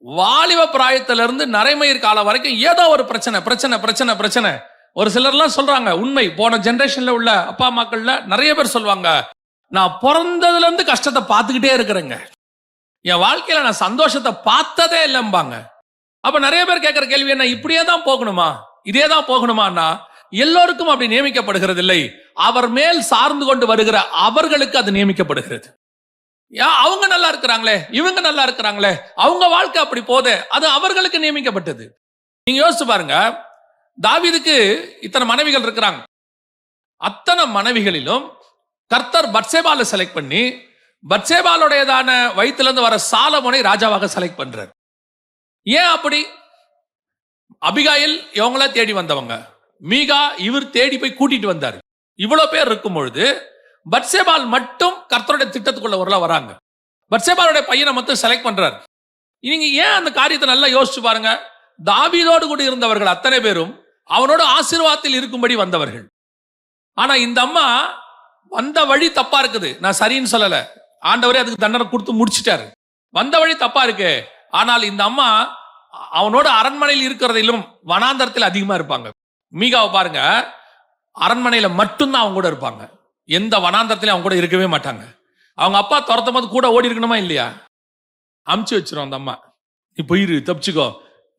வாலிப பிராயத்திலிருந்து நரைமயிர் காலம் வரைக்கும் ஏதோ ஒரு பிரச்சனை பிரச்சனை பிரச்சனை பிரச்சனை. ஒரு சிலர்லாம் சொல்றாங்க, உண்மை, போன ஜெனரேஷன்ல உள்ள அப்பா அம்மாக்கள்ல நிறைய பேர் சொல்லுவாங்க, நான் பிறந்ததுல இருந்து கஷ்டத்தை பார்த்துக்கிட்டே இருக்கிறேங்க, என் வாழ்க்கையில நான் சந்தோஷத்தை பார்த்ததே இல்லைம்பாங்க. அப்ப நிறைய பேர் கேட்கிற கேள்வி என்ன, இப்படியே தான் போகணுமா, இதே தான் போகணுமான்னா, எல்லோருக்கும் அப்படி நியமிக்கப்படுகிறது இல்லை. அவர் மேல் சார்ந்து கொண்டு வருகிற அவர்களுக்கு அது நியமிக்கப்படுகிறது. அவங்க நல்லா இருக்கிறாங்களே, இவங்க நல்லா இருக்கிறாங்களே, அவங்க வாழ்க்கை அப்படி போதே, அது அவர்களுக்கு நியமிக்கப்பட்டது. நீங்க யோசிச்சு பாருங்க, தாவீதுக்கு இத்தனை மனைவிகள் இருக்கிறாங்க. அத்தனை மனைவிகளிலும் கர்த்தர் பத்சேபால செலக்ட் பண்ணி பத்சேபாளுடையதான வயிற்றுல இருந்து வர சாலமோனை ராஜாவாக செலக்ட் பண்றார். ஏன் அப்படி? அபிகாயில் இவங்கள தேடி வந்தவங்க, மீகா இவர் தேடி போய் கூட்டிட்டு வந்தார். இவ்வளவு பேர் இருக்கும் பொழுது பத்சேபால் மட்டும் கர்த்தருடைய திட்டத்துக்குள்ள உள்ள வராங்க. பத்சேபாளுடைய பையனை மட்டும் செலக்ட் பண்றார். நீங்க ஏன் அந்த காரியத்தை நல்லா யோசிச்சு பாருங்க. தாவீதோடு கூட இருந்தவர்கள் அத்தனை பேரும் அவனோட ஆசீர்வாதத்தில் இருக்கும்படி வந்தவர்கள். ஆனா இந்த அம்மா வந்த வழி தப்பா இருக்குது. நான் சரின்னு சொல்லல, ஆண்டவரே அதுக்கு தண்டனை கொடுத்து முடிச்சிட்டாரு. வந்த வழி தப்பா இருக்கு. ஆனால் இந்த அம்மா அவனோட அரண்மனையில் இருக்கிறதிலும் வனாந்தரத்தில் அதிகமா இருப்பாங்க. மீகாவை பாருங்க, அரண்மனையில மட்டும்தான் அவங்க கூட இருப்பாங்க. எந்த வனாந்தரத்திலும் அவங்க கூட இருக்கவே மாட்டாங்க. அவங்க அப்பா துரத்தும் போது கூட ஓடி இருக்கணுமா இல்லையா? அமுச்சு வச்சிரும் அந்த அம்மா, நீ போயிரு தப்பிச்சுக்கோ.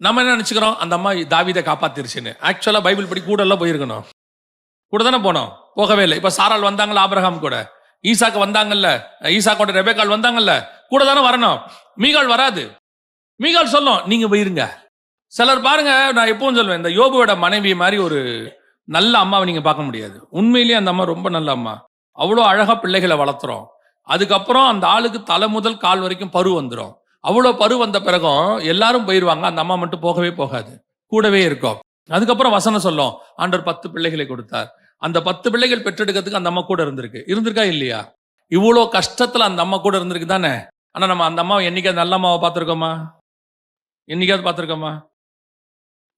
நம்ம என்ன நினைச்சுக்கிறோம், அந்த அம்மா தாவீதை காப்பாத்திருச்சுன்னு. ஆக்சுவலா பைபிள் படி கூட எல்லாம் போயிருக்கணும். கூட தானே போனோம், போகவே இல்லை. இப்ப சாரால் வந்தாங்கல்ல, ஆபிரகாம் கூட, ஈசாக்கு வந்தாங்கல்ல, ஈசாக்கோட ரெபேக்காள் வந்தாங்கல்ல, கூட தானே வரணும். மீகாள் வராது. மீகாள் சொல்லும், நீங்க போயிருங்க. சிலர் பாருங்க, நான் எப்பவும் சொல்லுவேன், இந்த யோபுவோட மனைவி மாதிரி ஒரு நல்ல அம்மாவை நீங்க பார்க்க முடியாது. உண்மையிலேயே அந்த அம்மா ரொம்ப நல்ல அம்மா. அவ்வளோ அழகா பிள்ளைகளை வளர்த்துறோம். அதுக்கப்புறம் அந்த ஆளுக்கு தலை முதல் கால் வரைக்கும் பரு வந்துடும். அவ்வளோ பரு வந்த பிறகும் எல்லாரும் போயிருவாங்க, அந்த அம்மா மட்டும் போகவே போகாது, கூடவே இருக்கும். அதுக்கப்புறம் வசனம் சொல்லும், ஆண்டவர் 10 பிள்ளைகளை கொடுத்தார். அந்த 10 பிள்ளைகள் பெற்றெடுக்கிறதுக்கு அந்த அம்மா கூட இருந்திருக்கா இல்லையா? இவ்வளோ கஷ்டத்துல அந்த அம்மா கூட இருந்திருக்கு தானே. ஆனா நம்ம அந்த அம்மாவை என்னைக்காவது நல்ல அம்மாவை பார்த்திருக்கோமா? என்னைக்காவது பார்த்திருக்கோமா?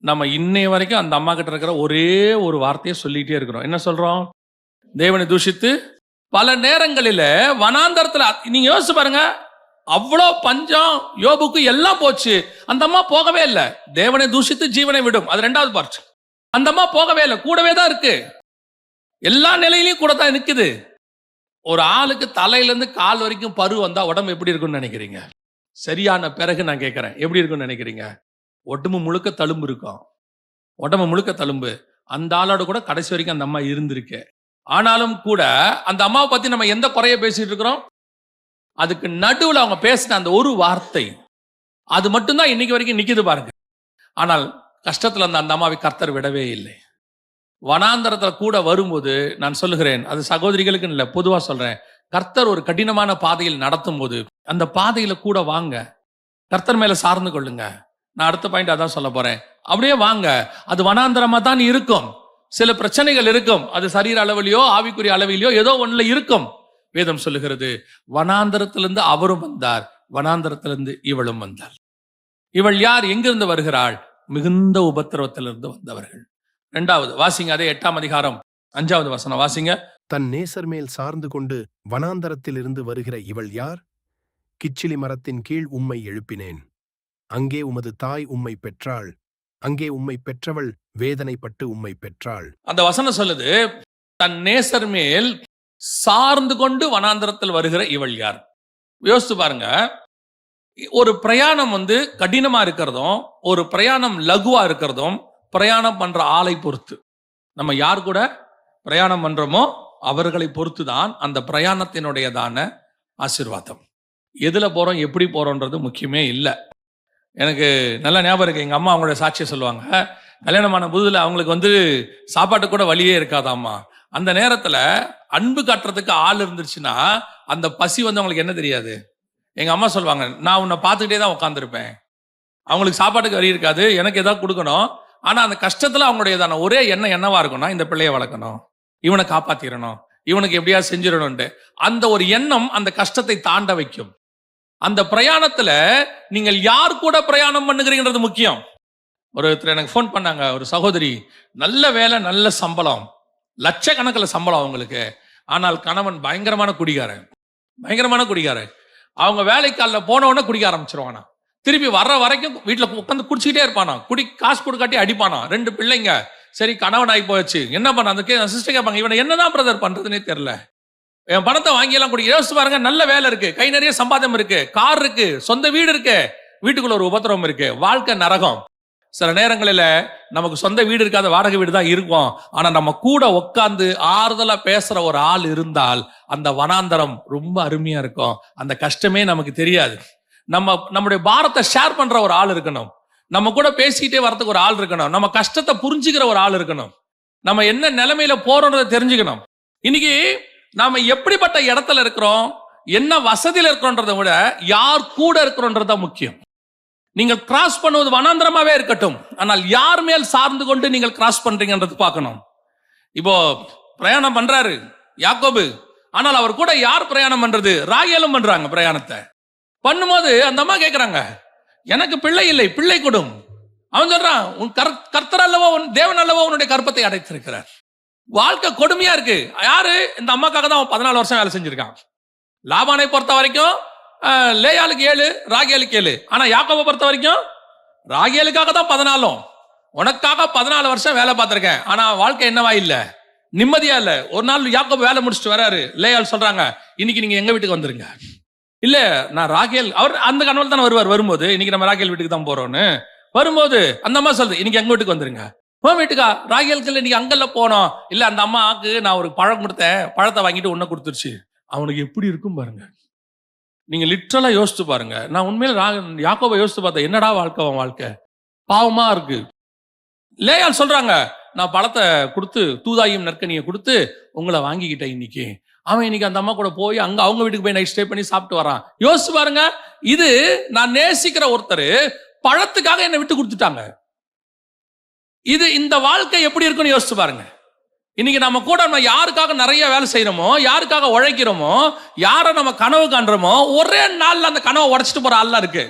நம்ம இன்னைய வரைக்கும் அந்த அம்மா கிட்ட இருக்கிற ஒரே ஒரு வார்த்தையை சொல்லிட்டே இருக்கிறோம். என்ன சொல்றோம்? தேவனை தூஷித்து. பல நேரங்களில வனாந்தரத்துல நீங்க யோசிச்சு பாருங்க, அவ்வளோ பஞ்சம், யோபுக்கு எல்லாம் போச்சு, அந்த அம்மா போகவே இல்லை. தேவனை தூஷித்து ஜீவனை விடும், அது 2வது பார்ட். அந்த அம்மா போகவே இல்லை, கூடவே தான் இருக்கு. எல்லா நிலையிலையும் கூட தான் நிக்குது. ஒரு ஆளுக்கு தலையில இருந்து கால் வரைக்கும் பரு வந்தா உடம்பு எப்படி இருக்கும்னு நினைக்கிறீங்க? சரியான பிறகு நான் கேட்கிறேன், எப்படி இருக்கும்னு நினைக்கிறீங்க? உடம்பு முழுக்க தழும்பு இருக்கும். உடம்பு முழுக்க தழும்பு. அந்த ஆளோட கூட கடைசி வரைக்கும் அந்த அம்மா இருந்திருக்கு. ஆனாலும் கூட அந்த அம்மாவை பத்தி நம்ம எந்த குறைய பேசிட்டு இருக்கிறோம்? அதுக்கு நடுவில் அவங்க பேசின அந்த ஒரு வார்த்தை, அது மட்டும்தான் இன்னைக்கு வரைக்கும் நிக்குது பாருங்க. ஆனால் கஷ்டத்துல அந்த அம்மாவை கர்த்தர் விடவே இல்லை. வனாந்தரத்துல கூட வரும்போது நான் சொல்லுகிறேன், அது சகோதரிகளுக்கு இல்லை, பொதுவா சொல்றேன், கர்த்தர் ஒரு கடினமான பாதையில் நடத்தும் போது அந்த பாதையில கூட வாங்க, கர்த்தர் மேல சார்ந்து கொள்ளுங்க. நான் அடுத்த பாயிண்ட் அதான் சொல்ல போறேன். அப்படியே வாங்க. அது வனாந்தரமா தான் இருக்கும். சில பிரச்சனைகள் இருக்கும், அது சரீர அளவிலையோ ஆவிக்குரிய அளவிலையோ ஏதோ ஒண்ணுல இருக்கும். வேதம் சொல்லுகிறது, வனாந்தரத்திலிருந்து அவரும் வந்தார், வனாந்தரத்திலிருந்து இவளும் வந்தாள். இவள் யார்? எங்கிருந்து வருகிறாள்? மிகுந்த உபத்திரவத்திலிருந்து வந்தவர்கள். 2வது வாசிங்க, அதே 8ஆம் அதிகாரம் 5வது வசனம் வாசிங்க. தன் நேசர் மேல் சார்ந்து கொண்டு வனாந்தரத்திலிருந்து வருகிற இவள் யார்? கிச்சிலி மரத்தின் கீழ் உம்மை எழுப்பினேன், அங்கே உமது தாய் உம்மை பெற்றாள், அங்கே உம்மை பெற்றவள் வேதனைப்பட்டு உம்மை பெற்றாள். அந்த வசனம் சொல்லுது, தன் நேசர் மேல் சார்ந்து கொண்டு வனாந்தரத்தில் வருகிற இவள் யார்? யோசித்து பாருங்க. ஒரு பிரயாணம் கடினமா இருக்கிறதும், ஒரு பிரயாணம் லகுவா இருக்கிறதும் பிரயாணம் பண்ற ஆளை பொறுத்து. நம்ம யார் கூட பிரயாணம் பண்றோமோ அவர்களை பொறுத்து தான் அந்த பிரயாணத்தினுடையதான ஆசீர்வாதம். எதுல போறோம், எப்படி போறோன்றது முக்கியமே இல்லை. எனக்கு நல்ல ஞாபகம் இருக்கு, எங்க அம்மா அவங்களோட சாட்சியை சொல்லுவாங்க. கல்யாணமான புதுல அவங்களுக்கு சாப்பாட்டு கூட வழியே இருக்காதாம்மா. அந்த நேரத்துல அன்பு காட்டுறதுக்கு ஆள் இருந்துச்சுன்னா அந்த பசி அவங்களுக்கு என்ன தெரியாது. எங்க அம்மா சொல்லுவாங்க, நான் உன்னை பார்த்துக்கிட்டே தான் உட்காந்துருப்பேன். அவங்களுக்கு சாப்பாட்டுக்கு வழி இருக்காது, எனக்கு ஏதாவது கொடுக்கணும். ஆனா அந்த கஷ்டத்துல அவங்களுடையதான ஒரே எண்ணம் என்னவா இருக்கும்னா, இந்த பிள்ளைய வளர்க்கணும், இவனை காப்பாத்திரணும், இவனுக்கு எப்படியா செஞ்சிடணும்ட்டு அந்த ஒரு எண்ணம் அந்த கஷ்டத்தை தாண்ட வைக்கும். அந்த பிரயாணத்துல நீங்கள் யார் கூட பிரயாணம் பண்ணுகிறீங்கன்றது முக்கியம். ஒருத்தர் எனக்கு ஃபோன் பண்ணாங்க, ஒரு சகோதரி, நல்ல வேலை, நல்ல சம்பளம், லட்சக்கணக்கில் சம்பளம் அவங்களுக்கு. ஆனால் கணவன் பயங்கரமான குடிகாரன். அவங்க வேலைக்காலில் போன உடனே குடிக்க ஆரம்பிச்சிருவானா, திருப்பி வர்ற வரைக்கும் வீட்டில் உட்காந்து குடிச்சிக்கிட்டே இருப்பானா, காசு கொடுக்காட்டி அடிப்பானா. 2 பிள்ளைங்க, சரி கணவன் ஆகி போச்சு, என்ன பண்ண? அந்த சிஸ்டர் கேட்பாங்க, இவனை என்னதான் பிரதர் பண்றதுன்னே தெரியல, என் பணத்தை வாங்கியெல்லாம் குடிக்க. யோசிச்சு பாருங்க, நல்ல வேலை இருக்கு, கை நிறைய சம்பாதம் இருக்கு, கார் இருக்கு, சொந்த வீடு இருக்கு, வீட்டுக்குள்ள ஒரு உபத்திரவம் இருக்கு, வாழ்க்கை நரகம். சில நேரங்களில் நமக்கு சொந்த வீடு இருக்காத வாடகை வீடு தான் இருக்கும். ஆனா நம்ம கூட உட்காந்து ஆறுதலா பேசுற ஒரு ஆள் இருந்தால் அந்த வனாந்தரம் ரொம்ப அருமையா இருக்கும். அந்த கஷ்டமே நமக்கு தெரியாது. நம்முடைய பாரத்தை ஷேர் பண்ற ஒரு ஆள் இருக்கணும், நம்ம கூட பேசிக்கிட்டே வரதுக்கு ஒரு ஆள் இருக்கணும், நம்ம கஷ்டத்தை புரிஞ்சுக்கிற ஒரு ஆள் இருக்கணும், நம்ம என்ன நிலைமையில போறோன்றதை தெரிஞ்சுக்கணும். இன்னைக்கு நாம எப்படிப்பட்ட இடத்துல இருக்கிறோம், என்ன வசதியில் இருக்கிறோன்றதை விட யார் கூட இருக்கிறோன்றதா முக்கியம். நீங்கள் கிராஸ் பண்ணுவது வனாந்திரமாவே இருக்கட்டும், ஆனால் யார் மேல் சார்ந்து கொண்டு நீங்கள் கிராஸ் பண்றீங்கன்றது பார்க்கணும். இப்போ பிரயாணம் பண்றாரு யாக்கோபு, ஆனால் அவர் கூட யார் பிரயாணம் பண்றது? ராகேலும் பண்றாங்க பிரயாணத்தை. பண்ணும்போது அந்த அம்மா கேட்கிறாங்க, எனக்கு பிள்ளை இல்லை, பிள்ளை கொடும். அவன் சொல்றான், உன் கர்த்தர் அல்லவோ, உன் தேவன் அல்லவோ உன்னுடைய கற்பத்தை அடைத்திருக்கிறார். வாழ்க்கை கொடுமையா இருக்கு. யாரு? இந்த அம்மாக்காக தான் அவன் 14 வருஷம் வேலை செஞ்சிருக்கான். லாபானை பொறுத்த வரைக்கும் லேயாளுக்கு 7, ராகேலுக்கு 7. ஆனா யாக்கோபை பொறுத்த வரைக்கும் ராகேலுக்காக தான் 14. உனக்காக 14 வருஷம் வேலை பார்த்திருக்கேன், ஆனா வாழ்க்கை என்னவா இல்ல, நிம்மதியா இல்ல. ஒரு நாள் யாக்கோபு வேலை முடிச்சுட்டு வராரு, லேயாள் சொல்றாங்க, இன்னைக்கு நீங்க எங்க வீட்டுக்கு வந்துருங்க. இல்ல, நான் ராகேல், அவர் அந்த கனவுல தானே வருவார். வரும்போது இன்னைக்கு நம்ம ராகேல் வீட்டுக்கு தான் போறோம்னு வரும்போது அந்த அம்மா சொல்லுது, இன்னைக்கு எங்க வீட்டுக்கு வந்துருங்க. வீட்டுக்கா? ராகேலுக்கு இன்னைக்கு அங்கல்ல போனோம். இல்ல, அந்த அம்மாவுக்கு நான் ஒரு பழம் கொடுத்தேன், பழத்தை வாங்கிட்டு உன்ன கொடுத்துருச்சு. அவனுக்கு எப்படி இருக்கும் பாருங்க. நீங்க லிட்டரலா யோசிச்சு பாருங்க. நான் உண்மையில யாக்கோபை யோசிச்சு பார்த்தேன், என்னடா வாழ்க்கை, அவன் வாழ்க்கை பாவமா இருக்கு. லேயாள் சொல்றாங்க, நான் பழத்தை கொடுத்து தூதாயும் நற்கனியை கொடுத்து உங்களை வாங்கிக்கிட்டேன் இன்னைக்கு. அவன் இன்னைக்கு அந்த அம்மா கூட போய் அங்க அவங்க வீட்டுக்கு போய் நைட் ஸ்டே பண்ணி சாப்பிட்டு வரான். யோசிச்சு பாருங்க. இது நான் நேசிக்கிற ஒருத்தர் பழத்துக்காக என்னை விட்டு கொடுத்துட்டாங்க. இது இந்த வாழ்க்கை எப்படி இருக்குன்னு யோசிச்சு பாருங்க. இன்னைக்கு நம்ம கூட நம்ம யாருக்காக நிறைய வேலை செய்யறோமோ, யாருக்காக உழைக்கிறோமோ, யாரை நம்ம கனவு காண்றோமோ, ஒரே நாள்ல அந்த கனவை உடைச்சிட்டு போற ஆள்லாம் இருக்கு.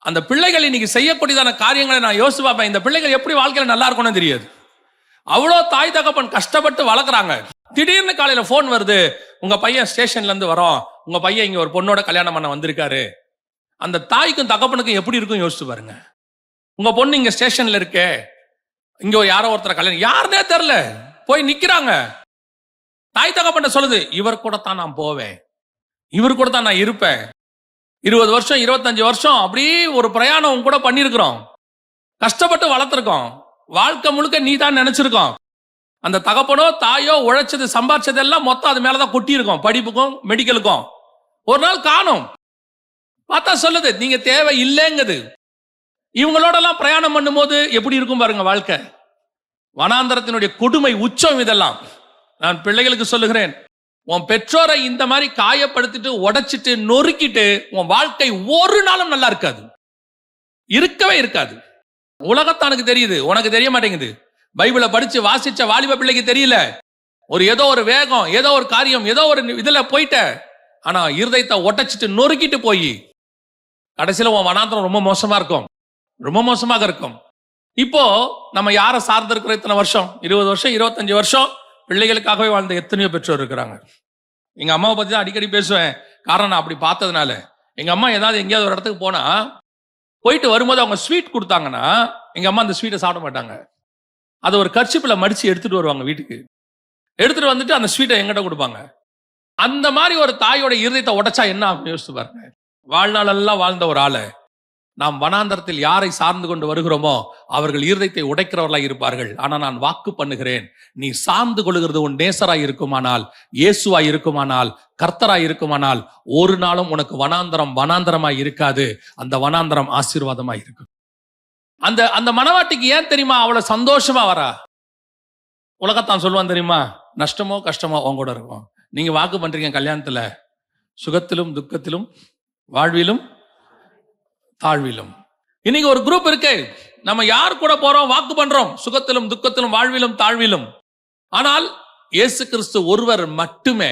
அந்த பிள்ளைகள் இன்னைக்கு செய்யக்கூடியதான காரியங்களை நான் யோசிச்சு பார்ப்பேன். இந்த பிள்ளைகள் எப்படி வாழ்க்கையில நல்லா இருக்கும்னு தெரியாது. அவ்வளோ தாய் தகப்பன் கஷ்டப்பட்டு வளர்க்குறாங்க. திடீர்னு காலையில போன் வருது, உங்க பையன் ஸ்டேஷன்ல இருந்து வரோம், உங்க பையன் இங்க ஒரு பொண்ணோட கல்யாணம் பண்ண வந்திருக்காரு. அந்த தாய்க்கும் தகப்பனுக்கும் எப்படி இருக்கும் யோசிச்சு பாருங்க. உங்க பொண்ணு இங்க ஸ்டேஷன்ல இருக்கே, இங்க யாரோ ஒருத்தர் கல்யாணம், யாருன்னே தெரியல, போய் நிக்கிறாங்க. தாய் தகப்பன் சொல்லுது, இவர் கூட தான் நான் போவேன், இவர் கூட தான் நான் இருப்பேன். 20 வருஷம் 25 வருஷம் அப்படி ஒரு பிரயாணம் கூட பண்ணிருக்கிறோம், கஷ்டப்பட்டு வளர்த்திருக்கோம், வாழ்க்கை முழுக்க நீ தான் நினைச்சிருக்கோம். அந்த தகப்பனோ தாயோ உழைச்சது சம்பாதிச்சது எல்லாம் மொத்தம் அது மேலதான் கொட்டி இருக்கும், படிப்புக்கும் மெடிக்கலுக்கும். ஒரு நாள் காணும், பார்த்தா சொல்லுது நீங்க தேவை இல்லைங்குது. இவங்களோட எல்லாம் பிரயாணம் பண்ணும்போது எப்படி இருக்கும் பாருங்க வாழ்க்கை. வனாந்தரத்தினுடைய கொடுமை உச்சம் இதெல்லாம். நான் பிள்ளைகளுக்கு சொல்லுகிறேன், உன் பெற்றோரை இந்த மாதிரி காயப்படுத்திட்டு உடைச்சிட்டு நொறுக்கிட்டு உன் வாழ்க்கை ஒரு நாளும் நல்லா இருக்காது, இருக்கவே இருக்காது. உலகத்தானுக்கு தெரியுது, உனக்கு தெரிய மாட்டேங்குது. பைபிளை படிச்சு வாசிச்ச வாலிப பிள்ளைக்கு தெரியல. ஏதோ ஒரு வேகம், ஏதோ ஒரு காரியம், ஏதோ ஒரு இதுல போயிட்ட, ஆனா இருதயத்தை உடைச்சிட்டு நொறுக்கிட்டு போய் கடைசியில உன் வனாந்தரம் ரொம்ப மோசமா இருக்கும், ரொம்ப மோசமாக இருக்கும். இப்போ நம்ம யாரை சார்ந்து இருக்கிற இத்தனை வருஷம், 20 வருஷம் 25 வருஷம் பிள்ளைகளுக்காகவே வாழ்ந்த எத்தனையோ பெற்றோர் இருக்கிறாங்க. எங்க அம்மாவை பத்தி தான் அடிக்கடி பேசுவேன், காரணம் நான் அப்படி பார்த்ததுனால. எங்க அம்மா ஏதாவது எங்கேயாவது ஒரு இடத்துக்கு போனா போயிட்டு வரும்போது அவங்க ஸ்வீட் கொடுத்தாங்கன்னா எங்க அம்மா அந்த ஸ்வீட்டை சாப்பிட மாட்டாங்க. அதை ஒரு கர்ச்சிப்பில மடிச்சு எடுத்துட்டு வருவாங்க வீட்டுக்கு. எடுத்துட்டு வந்துட்டு அந்த ஸ்வீட்டை எங்கிட்ட கொடுப்பாங்க. அந்த மாதிரி ஒரு தாயோட இருதயத்தை உடைச்சா என்ன ஆகும் யோசிச்சு பாருங்க. வாழ்நாள் எல்லாம் வாழ்ந்த ஒரு ஆளை நாம் வனாந்தரத்தில் யாரை சார்ந்து கொண்டு வருகிறோமோ அவர்கள் இருதயத்தை உடைக்கிறவர்களாய் இருப்பார்கள். ஆனா நான் வாக்கு பண்ணுகிறேன், நீ சார்ந்து கொள்கிறது உன் நேசராய் இருக்குமானால், இயேசுவாய் இருக்குமானால், கர்த்தராய் இருக்குமானால், ஒரு நாளும் உனக்கு வனாந்தரம் வனாந்தரமாய் இருக்காது. அந்த வனாந்தரம் ஆசீர்வாதமாய் இருக்கும். அந்த அந்த மனவாட்டிக்கு ஏன் தெரியுமா அவ்வளவு சந்தோஷமா வரா? உலகத்தான் சொல்லுவான் தெரியுமா, நஷ்டமோ கஷ்டமோ உன் கூட இருக்கும். நீங்க வாக்கு பண்றீங்க கல்யாணத்துல, சுகத்திலும் துக்கத்திலும் வாழ்விலும் தாழ்விலும். இன்னைக்கு ஒரு குரூப் இருக்கு, நம்ம யார் கூட போறோம், வாக்கு பண்றோம், சுகத்திலும் துக்கத்திலும் வாழ்விலும் தாழ்விலும். ஆனால் இயேசு கிறிஸ்து ஒருவர் மட்டுமே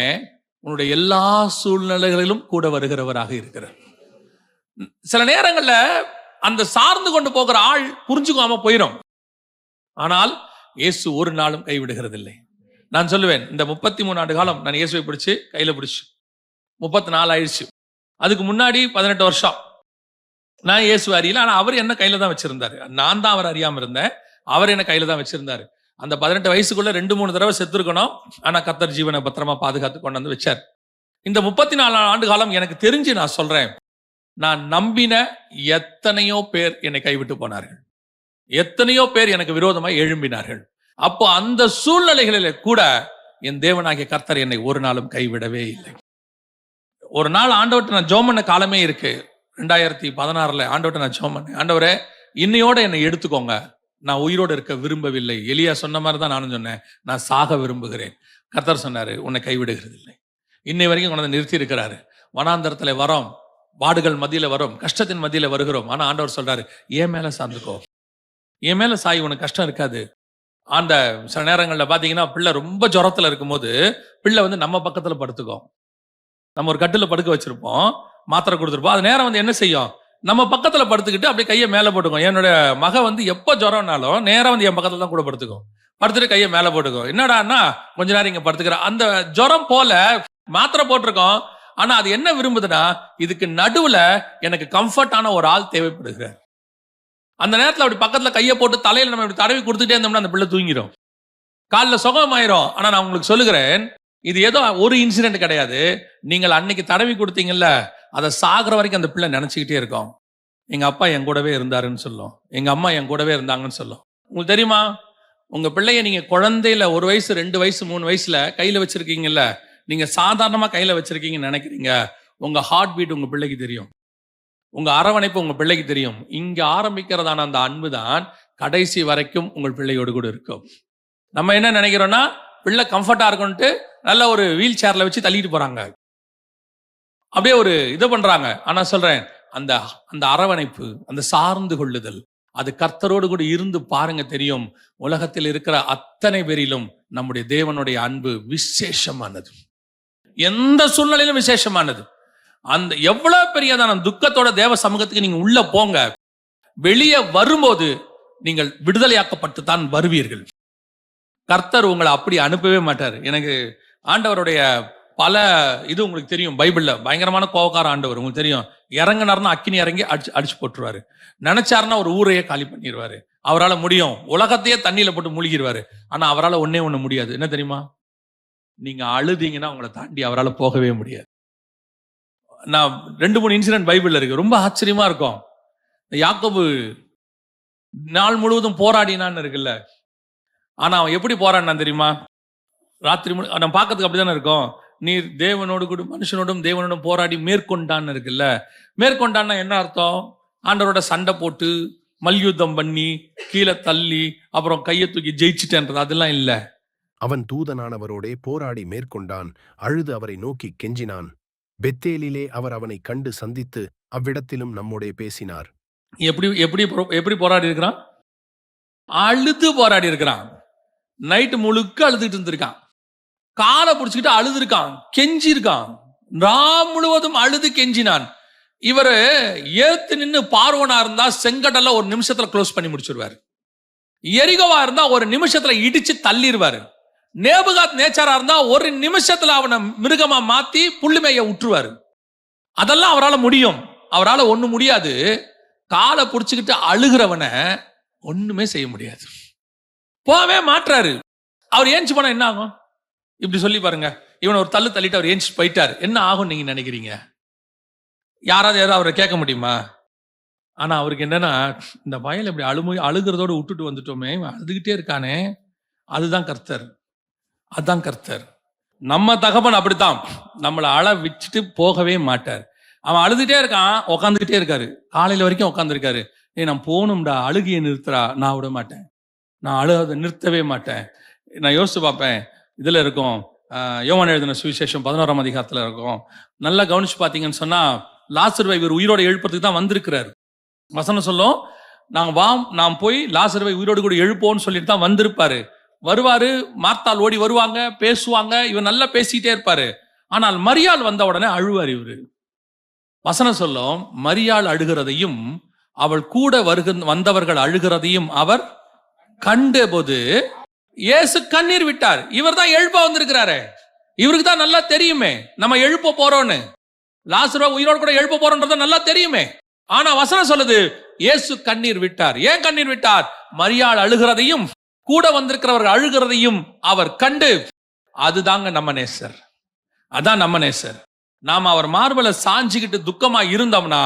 உன்னுடைய எல்லா சூழ்நிலைகளிலும் கூட வருகிறவராக இருக்கிறார். சில நேரங்கள்ல அந்த சார்ந்து கொண்டு போகிற ஆள் புரிஞ்சுக்காம போயிடும். ஆனால் இயேசு ஒரு நாளும் கைவிடுகிறதில்லை. நான் சொல்லுவேன், இந்த 33 ஆண்டு காலம் நான் இயேசுவை பிடிச்சு கையில பிடிச்சு 34 ஆயிடுச்சு. அதுக்கு முன்னாடி 18 வருஷம் நான் இயேசு அறியல, ஆனா அவர் என்ன கையில தான் வச்சிருந்தாரு. நான் தான் அவர் அறியாம இருந்தேன், அவர் என்ன கையில தான் வச்சிருந்தாரு. அந்த 18 வயசுக்குள்ள 2-3 தடவை செத்து இருக்கணும், ஆனா கர்த்தர் ஜீவனை பத்திரமா பாதுகாத்து கொண்டு வந்து வச்சார். இந்த 34 ஆண்டு காலம் எனக்கு தெரிஞ்சு நான் சொல்றேன், நான் நம்பின எத்தனையோ பேர் என்னை கைவிட்டு போனார்கள், எத்தனையோ பேர் எனக்கு விரோதமாய் எழும்பினார்கள். அப்போ அந்த சூழ்நிலைகளில கூட என் தேவனாகிய கர்த்தர் என்னை ஒரு நாளும் கைவிடவே இல்லை. ஒரு நாள் ஆண்டவர்கிட்ட நான் ஜெபம் பண்ண காலமே இருக்கு. 2016 ஆண்டவர்கிட்ட நான் ஜெபம் பண்ணேன், ஆண்டவரே இன்னையோட என்னை எடுத்துக்கோங்க, நான் உயிரோடு இருக்க விரும்பவில்லை. எலியா சொன்ன மாதிரி தான் நானும் சொன்னேன், நான் சாக விரும்புகிறேன். கர்த்தர் சொன்னாரு, உன்னை கைவிடுகிறது இல்லை. இன்னை வரைக்கும் கொண்டு வந்து நிறுத்தி இருக்கிறாரு. வனாந்தரத்துல வரோம், பாடுகள் மத்தியில வரும், கஷ்டத்தின் மத்தியில வருகிறோம். ஆனா ஆண்டவர் சொல்றாரு, என் மேல சார்ந்துக்கோ, என் மேல சாய், உனக்கு கஷ்டம் இருக்காது. அந்த சில நேரங்கள்ல பாத்தீங்கன்னா பிள்ளை ரொம்ப ஜுரத்துல இருக்கும்போது பிள்ளை வந்து நம்ம பக்கத்துல படுத்துக்கும். நம்ம ஒரு கட்டில படுக்க வச்சிருப்போம், மாத்திரை கொடுத்துருப்போம். அது நேரம் வந்து என்ன செய்யும், நம்ம பக்கத்துல படுத்துக்கிட்டு அப்படியே கையை மேல போட்டுக்கும். என்னோட மக வந்து எப்போ ஜுரம்னாலும் நேரம் வந்து என் பக்கத்துல தான் கூட படுத்துக்கும். படுத்துட்டு கையை மேல போட்டுக்கும். என்னடான்னா கொஞ்ச நேரம் இங்க படுத்துக்கிற அந்த ஜுரம் போல மாத்திரை போட்டிருக்கோம். ஆனா அது என்ன விரும்புதுன்னா, இதுக்கு நடுவுல எனக்கு கம்ஃபர்டான ஒரு ஆள் தேவைப்படுகிறார். அந்த நேரத்துல அப்படி பக்கத்துல கையை போட்டு தலையில நம்ம இப்படி தடவி கொடுத்துட்டே இருந்தோம்னா அந்த பிள்ளை தூங்கிடும், காலில் சுகமாயிரும். ஆனா நான் உங்களுக்கு சொல்லுகிறேன், இது ஏதோ ஒரு இன்சிடென்ட் கிடையாது. நீங்கள் அன்னைக்கு தடவி கொடுத்தீங்கல்ல, அதை சாகிற வரைக்கும் அந்த பிள்ளை நினைச்சுக்கிட்டே இருக்கும். எங்க அப்பா என் கூடவே இருந்தாருன்னு சொல்லும், எங்க அம்மா என் கூடவே இருந்தாங்கன்னு சொல்லும். உங்களுக்கு தெரியுமா, உங்க பிள்ளைய நீங்க குழந்தையில 1 வயசு 2 வயசு 3 வயசுல கையில வச்சிருக்கீங்கல்ல, நீங்க சாதாரணமா கையில வச்சிருக்கீங்கன்னு நினைக்கிறீங்க. உங்க ஹார்ட் பீட் உங்க பிள்ளைக்கு தெரியும், உங்க அரவணைப்பு உங்க பிள்ளைக்கு தெரியும். இங்க ஆரம்பிக்கிறதான அந்த அன்பு தான் கடைசி வரைக்கும் உங்கள் பிள்ளையோடு கூட இருக்கும். நம்ம என்ன நினைக்கிறோம்னா, பிள்ளை கம்ஃபர்டா இருக்கும்ட்டு நல்ல ஒரு வீல் சேர்ல வச்சு தள்ளிட்டு போறாங்க, அப்படியே ஒரு இது பண்றாங்க. ஆனா சொல்றேன், அந்த அந்த அரவணைப்பு, அந்த சார்ந்து கொள்ளுதல், அது கர்த்தரோடு கூட இருந்து பாருங்க, தெரியும். உலகத்தில் இருக்கிற அத்தனை பேரிலும் நம்முடைய தேவனுடைய அன்பு விசேஷமானது, எந்த சூழ்நிலையிலும் விசேஷமானது. அந்த எவ்வளவு பெரியதான துக்கத்தோட தேவ சமூகத்துக்கு நீங்க உள்ள போங்க, வெளியே வரும்போது நீங்கள் விடுதலையாக்கப்பட்டு தான் வருவீர்கள். கர்த்தர் உங்களை அப்படி அனுப்பவே மாட்டார். எனக்கு ஆண்டவருடைய பல இது உங்களுக்கு தெரியும், பைபிள்ல பயங்கரமான கோபக்கார ஆண்டவர் உங்களுக்கு தெரியும். இறங்கினார்னா அக்கினி இறங்கி அடிச்சு போட்டுருவாரு, நினைச்சாருன்னா ஒரு ஊரையே காலி பண்ணிடுவாரு. அவரால் முடியும், உலகத்தையே தண்ணியில போட்டு மூழ்கிடுவாரு. ஆனா அவரால் ஒன்னே ஒண்ணு முடியாது, என்ன தெரியுமா, நீங்க அழுதீங்கன்னா உங்களை தாண்டி அவரால் போகவே முடியாது. நான் 2-3 இன்சிடென்ட் பைபிள்ல இருக்கு, ரொம்ப ஆச்சரியமா இருக்கும். யாக்கோபு நாள் முழுவதும் போராடினான்னு இருக்குல்ல, ஆனா அவன் எப்படி போராடினான் தெரியுமா, ராத்திரி நம்ம பார்க்கறதுக்கு அப்படிதானே இருக்கும். நீர் தேவனோடு கூட மனுஷனோடும் தேவனோடும் போராடி மேற்கொண்டான்னு இருக்குல்ல. மேற்கொண்டான்னா என்ன அர்த்தம், ஆண்டவரோட சண்டை போட்டு மல்யுத்தம் பண்ணி கீழே தள்ளி அப்புறம் கையை தூக்கி ஜெயிச்சுட்டேன்றது அதெல்லாம் இல்ல. அவன் தூதனானவரோடே போராடி மேற்கொண்டான், அழுது அவரை நோக்கி கெஞ்சினான். பெத்தேலிலே அவர் அவனை கண்டு சந்தித்து அவ்விடத்திலும் நம்மோடே பேசினார். எப்படி எப்படி எப்படி போராடி இருக்கிறான், அழுது போராடி இருக்கிறான். நைட்டு முழுக்க அழுதுட்டு இருந்திருக்கான், காலை பிடிச்சிக்கிட்டு அழுது இருக்கான், கெஞ்சி இருக்கான், ராம் முழுவதும் அழுது கெஞ்சினான். இவரு ஏத்து நின்று பார்வனா இருந்தா செங்கடல்ல ஒரு நிமிஷத்துல க்ளோஸ் பண்ணி முடிச்சிருவாரு, எரிகோவா இருந்தா ஒரு நிமிஷத்துல இடிச்சு தள்ளிடுவாரு, நேபுகாத் நேச்சாரா இருந்தா ஒரு நிமிஷத்துல அவனை மிருகமா மாத்தி புள்ளிமைய விட்டுருவாரு. அதெல்லாம் அவரால் முடியும். அவரால் ஒண்ணு முடியாது, காலை பிடிச்சுக்கிட்டு அழுகிறவனை ஒண்ணுமே செய்ய முடியாது. போவே மாற்றாரு. அவர் ஏஞ்சி போனா என்ன ஆகும், இப்படி சொல்லி பாருங்க. இவனை ஒரு தள்ளு தள்ளிட்டு அவர் ஏஞ்சி போயிட்டார், என்ன ஆகும் நீங்க நினைக்கிறீங்க? யாராவது அவரை கேட்க முடியுமா? ஆனா அவருக்கு என்னன்னா, இந்த வயல் இப்படி அழுகிறதோடு விட்டுட்டு வந்துட்டோமே, அழுதுகிட்டே இருக்கானே, அதுதான் கர்த்தர், அதுதான் கர்த்தர். நம்ம தகப்பன் அப்படித்தான், நம்மளை அழ வச்சுட்டு போகவே மாட்டார். அவன் அழுதுகிட்டே இருக்கான், உட்காந்துக்கிட்டே இருக்காரு, காலையில வரைக்கும் உட்காந்துருக்காரு. நான் போகணும்டா, அழுகிய நிறுத்துறா, நான் விட மாட்டேன், நான் அழுத நிறுத்தவே மாட்டேன். நான் யோசிச்சு பார்ப்பேன், இதுல இருக்கும் யோவான் எழுதின சுவிசேஷம் 11ஆம் அதிகாரத்துல இருக்கும். நல்லா கவனிச்சு பார்த்தீங்கன்னு சொன்னா, லாசருவை இவர் உயிரோட எழுப்புறதுக்கு தான் வந்திருக்கிறார். வசனம் சொல்லும், நாம் போய் லாசருவை உயிரோடு கூட எழுப்போம்னு சொல்லிட்டு தான் வந்திருப்பாரு. வருவாரு, மார்த்தாள் ஓடி வருவாங்க, பேசுவாங்க, இவர் நல்லா பேசிக்கிட்டே இருப்பாரு. ஆனால் மரியாள் வந்த உடனே அழுவார் இவரு. வசனம் சொல்லும், மரியாள் அழுகிறதையும் அவள் கூட வந்தவர்கள் அழுகிறதையும் அவர் கண்ட போது இயேசு கண்ணீர் விட்டார். இவர் தான் எழுப்ப வந்திருக்கிறாரு, இவருக்கு தான் நல்லா தெரியுமே நம்ம எழுப்ப போறோம்னு, லாசருவை உயிரோடு கூட எழுப்ப போறோம்ன்றது நல்லா தெரியுமே. ஆனா வசனம் சொல்லுது, இயேசு கண்ணீர் விட்டார். ஏன் கண்ணீர் விட்டார்? மரியாள் அழுகிறதையும் கூட வந்திருக்கிறவர்கள் அழுகிறதையும் அவர் கண்டு. அதுதாங்க நம்ம நேசர், அதான் நம்ம நேசர். நாம அவர் மார்பல சாஞ்சிக்கிட்டு துக்கமா இருந்தோம்னா,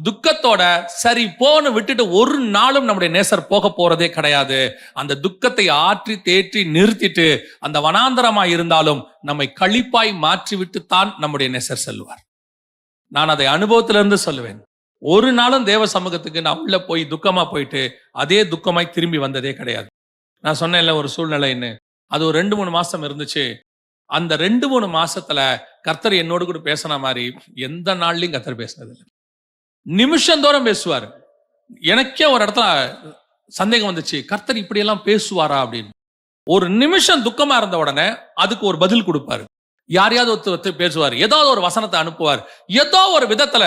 துக்கத்தோட சரி போன்னு விட்டுட்டு ஒரு நாளும் நம்முடைய நேசர் போக போறதே கிடையாது. அந்த துக்கத்தை ஆற்றி தேற்றி நிறுத்திட்டு அந்த வனாந்தரமா இருந்தாலும் நம்மை களிப்பாய் மாற்றி விட்டு தான் நம்முடைய நேசர் செல்வார். நான் அதை அனுபவத்திலிருந்து சொல்லுவேன். ஒரு நாளும் தேவ சமூகத்துக்கு நான் உள்ள போய் துக்கமா போயிட்டு அதே துக்கமாய் திரும்பி வந்ததே கிடையாது. நான் சொன்னேன்ல ஒரு சூழ்நிலைன்னு, அது ஒரு 2-3 மாசம் இருந்துச்சு. அந்த 2-3 மாசத்துல கர்த்தர் என்னோடு கூட பேசின மாதிரி எந்த நாள்லயும் கர்த்தர் பேசினது இல்லை. நிமிஷந்தோறும் பேசுவார். எனக்கே ஒரு இடத்துல சந்தேகம் வந்துச்சு, கர்த்தர் இப்படி எல்லாம் பேசுவாரா அப்படின்னு. ஒரு நிமிஷம் துக்கமா இருந்த உடனே அதுக்கு ஒரு பதில் கொடுப்பாரு. யாரையாவது ஒருத்தர் பேசுவார், ஏதாவது ஒரு வசனத்தை அனுப்புவார், ஏதோ ஒரு விதத்துல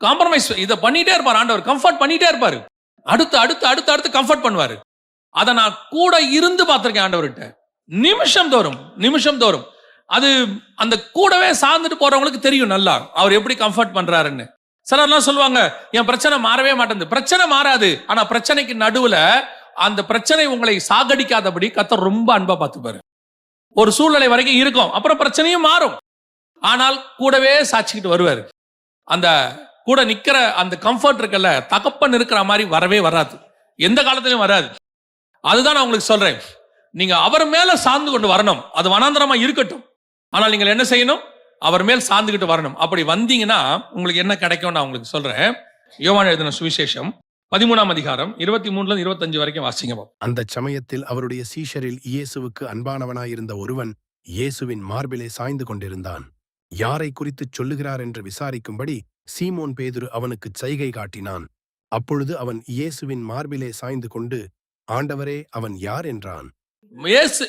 காம்ப்ரமைஸ் இதை பண்ணிட்டே இருப்பார். ஆண்டவர் கம்ஃபர்ட் பண்ணிட்டே இருப்பாரு. அடுத்து அடுத்து அடுத்து அடுத்து கம்ஃபர்ட் பண்ணுவாரு. அதை நான் கூட இருந்து பார்த்திருக்கேன் ஆண்டவர்கிட்ட. நிமிஷம் தோறும் அது அந்த கூடவே சார்ந்துட்டு போறவங்களுக்கு தெரியும் நல்லா அவர் எப்படி கம்ஃபர்ட் பண்றாருன்னு. சிலர்லாம் சொல்லுவாங்க, என் பிரச்சனை மாறவே மாட்டேங்குது. பிரச்சனை மாறாது, ஆனா பிரச்சனைக்கு நடுவுல அந்த பிரச்சனை உங்களை சாகடிக்காதபடி கர்த்தர் ரொம்ப அன்பா பார்த்துப்பாரு. ஒரு சூழ்நிலை வரைக்கும் இருக்கும், அப்புறம் பிரச்சனையும் மாறும். ஆனால் கூடவே சாட்சிக்கிட்டு வருவாரு. அந்த கூட நிக்கிற அந்த கம்ஃபர்ட் இருக்குல்ல, தகப்பன் இருக்கிற மாதிரி வரவே வராது, எந்த காலத்திலும் வராது. அதுதான் நான் உங்களுக்கு சொல்றேன், நீங்க அவர் மேல சார்ந்து கொண்டு வரணும். அது வனாந்தரமா இருக்கட்டும், ஆனால் நீங்கள் என்ன செய்யணும்? அவர் மேல் சார்ந்துகிட்டு வரணும். அப்படி வந்தீங்கன்னா உங்களுக்கு என்ன கிடைக்கும் நான் உங்களுக்கு சொல்றேன். யோவான் எழுதின சுவிசேஷம் 13ஆம் அதிகாரம் 23-25 வரைக்கும் வாசிங்க. அந்த சமயத்தில் அவருடைய சீஷரில் இயேசுவுக்கு அன்பானவனாயிருந்த ஒருவன் இயேசுவின் மார்பிலே சாய்ந்து கொண்டிருந்தான். யாரை குறித்து சொல்லுகிறார் என்று விசாரிக்கும்படி சீமோன் பேதுரு அவனுக்கு சைகை காட்டினான். அப்பொழுது அவன் இயேசுவின் மார்பிலே சாய்ந்து கொண்டு, ஆண்டவரே, அவன் யார் என்றான்.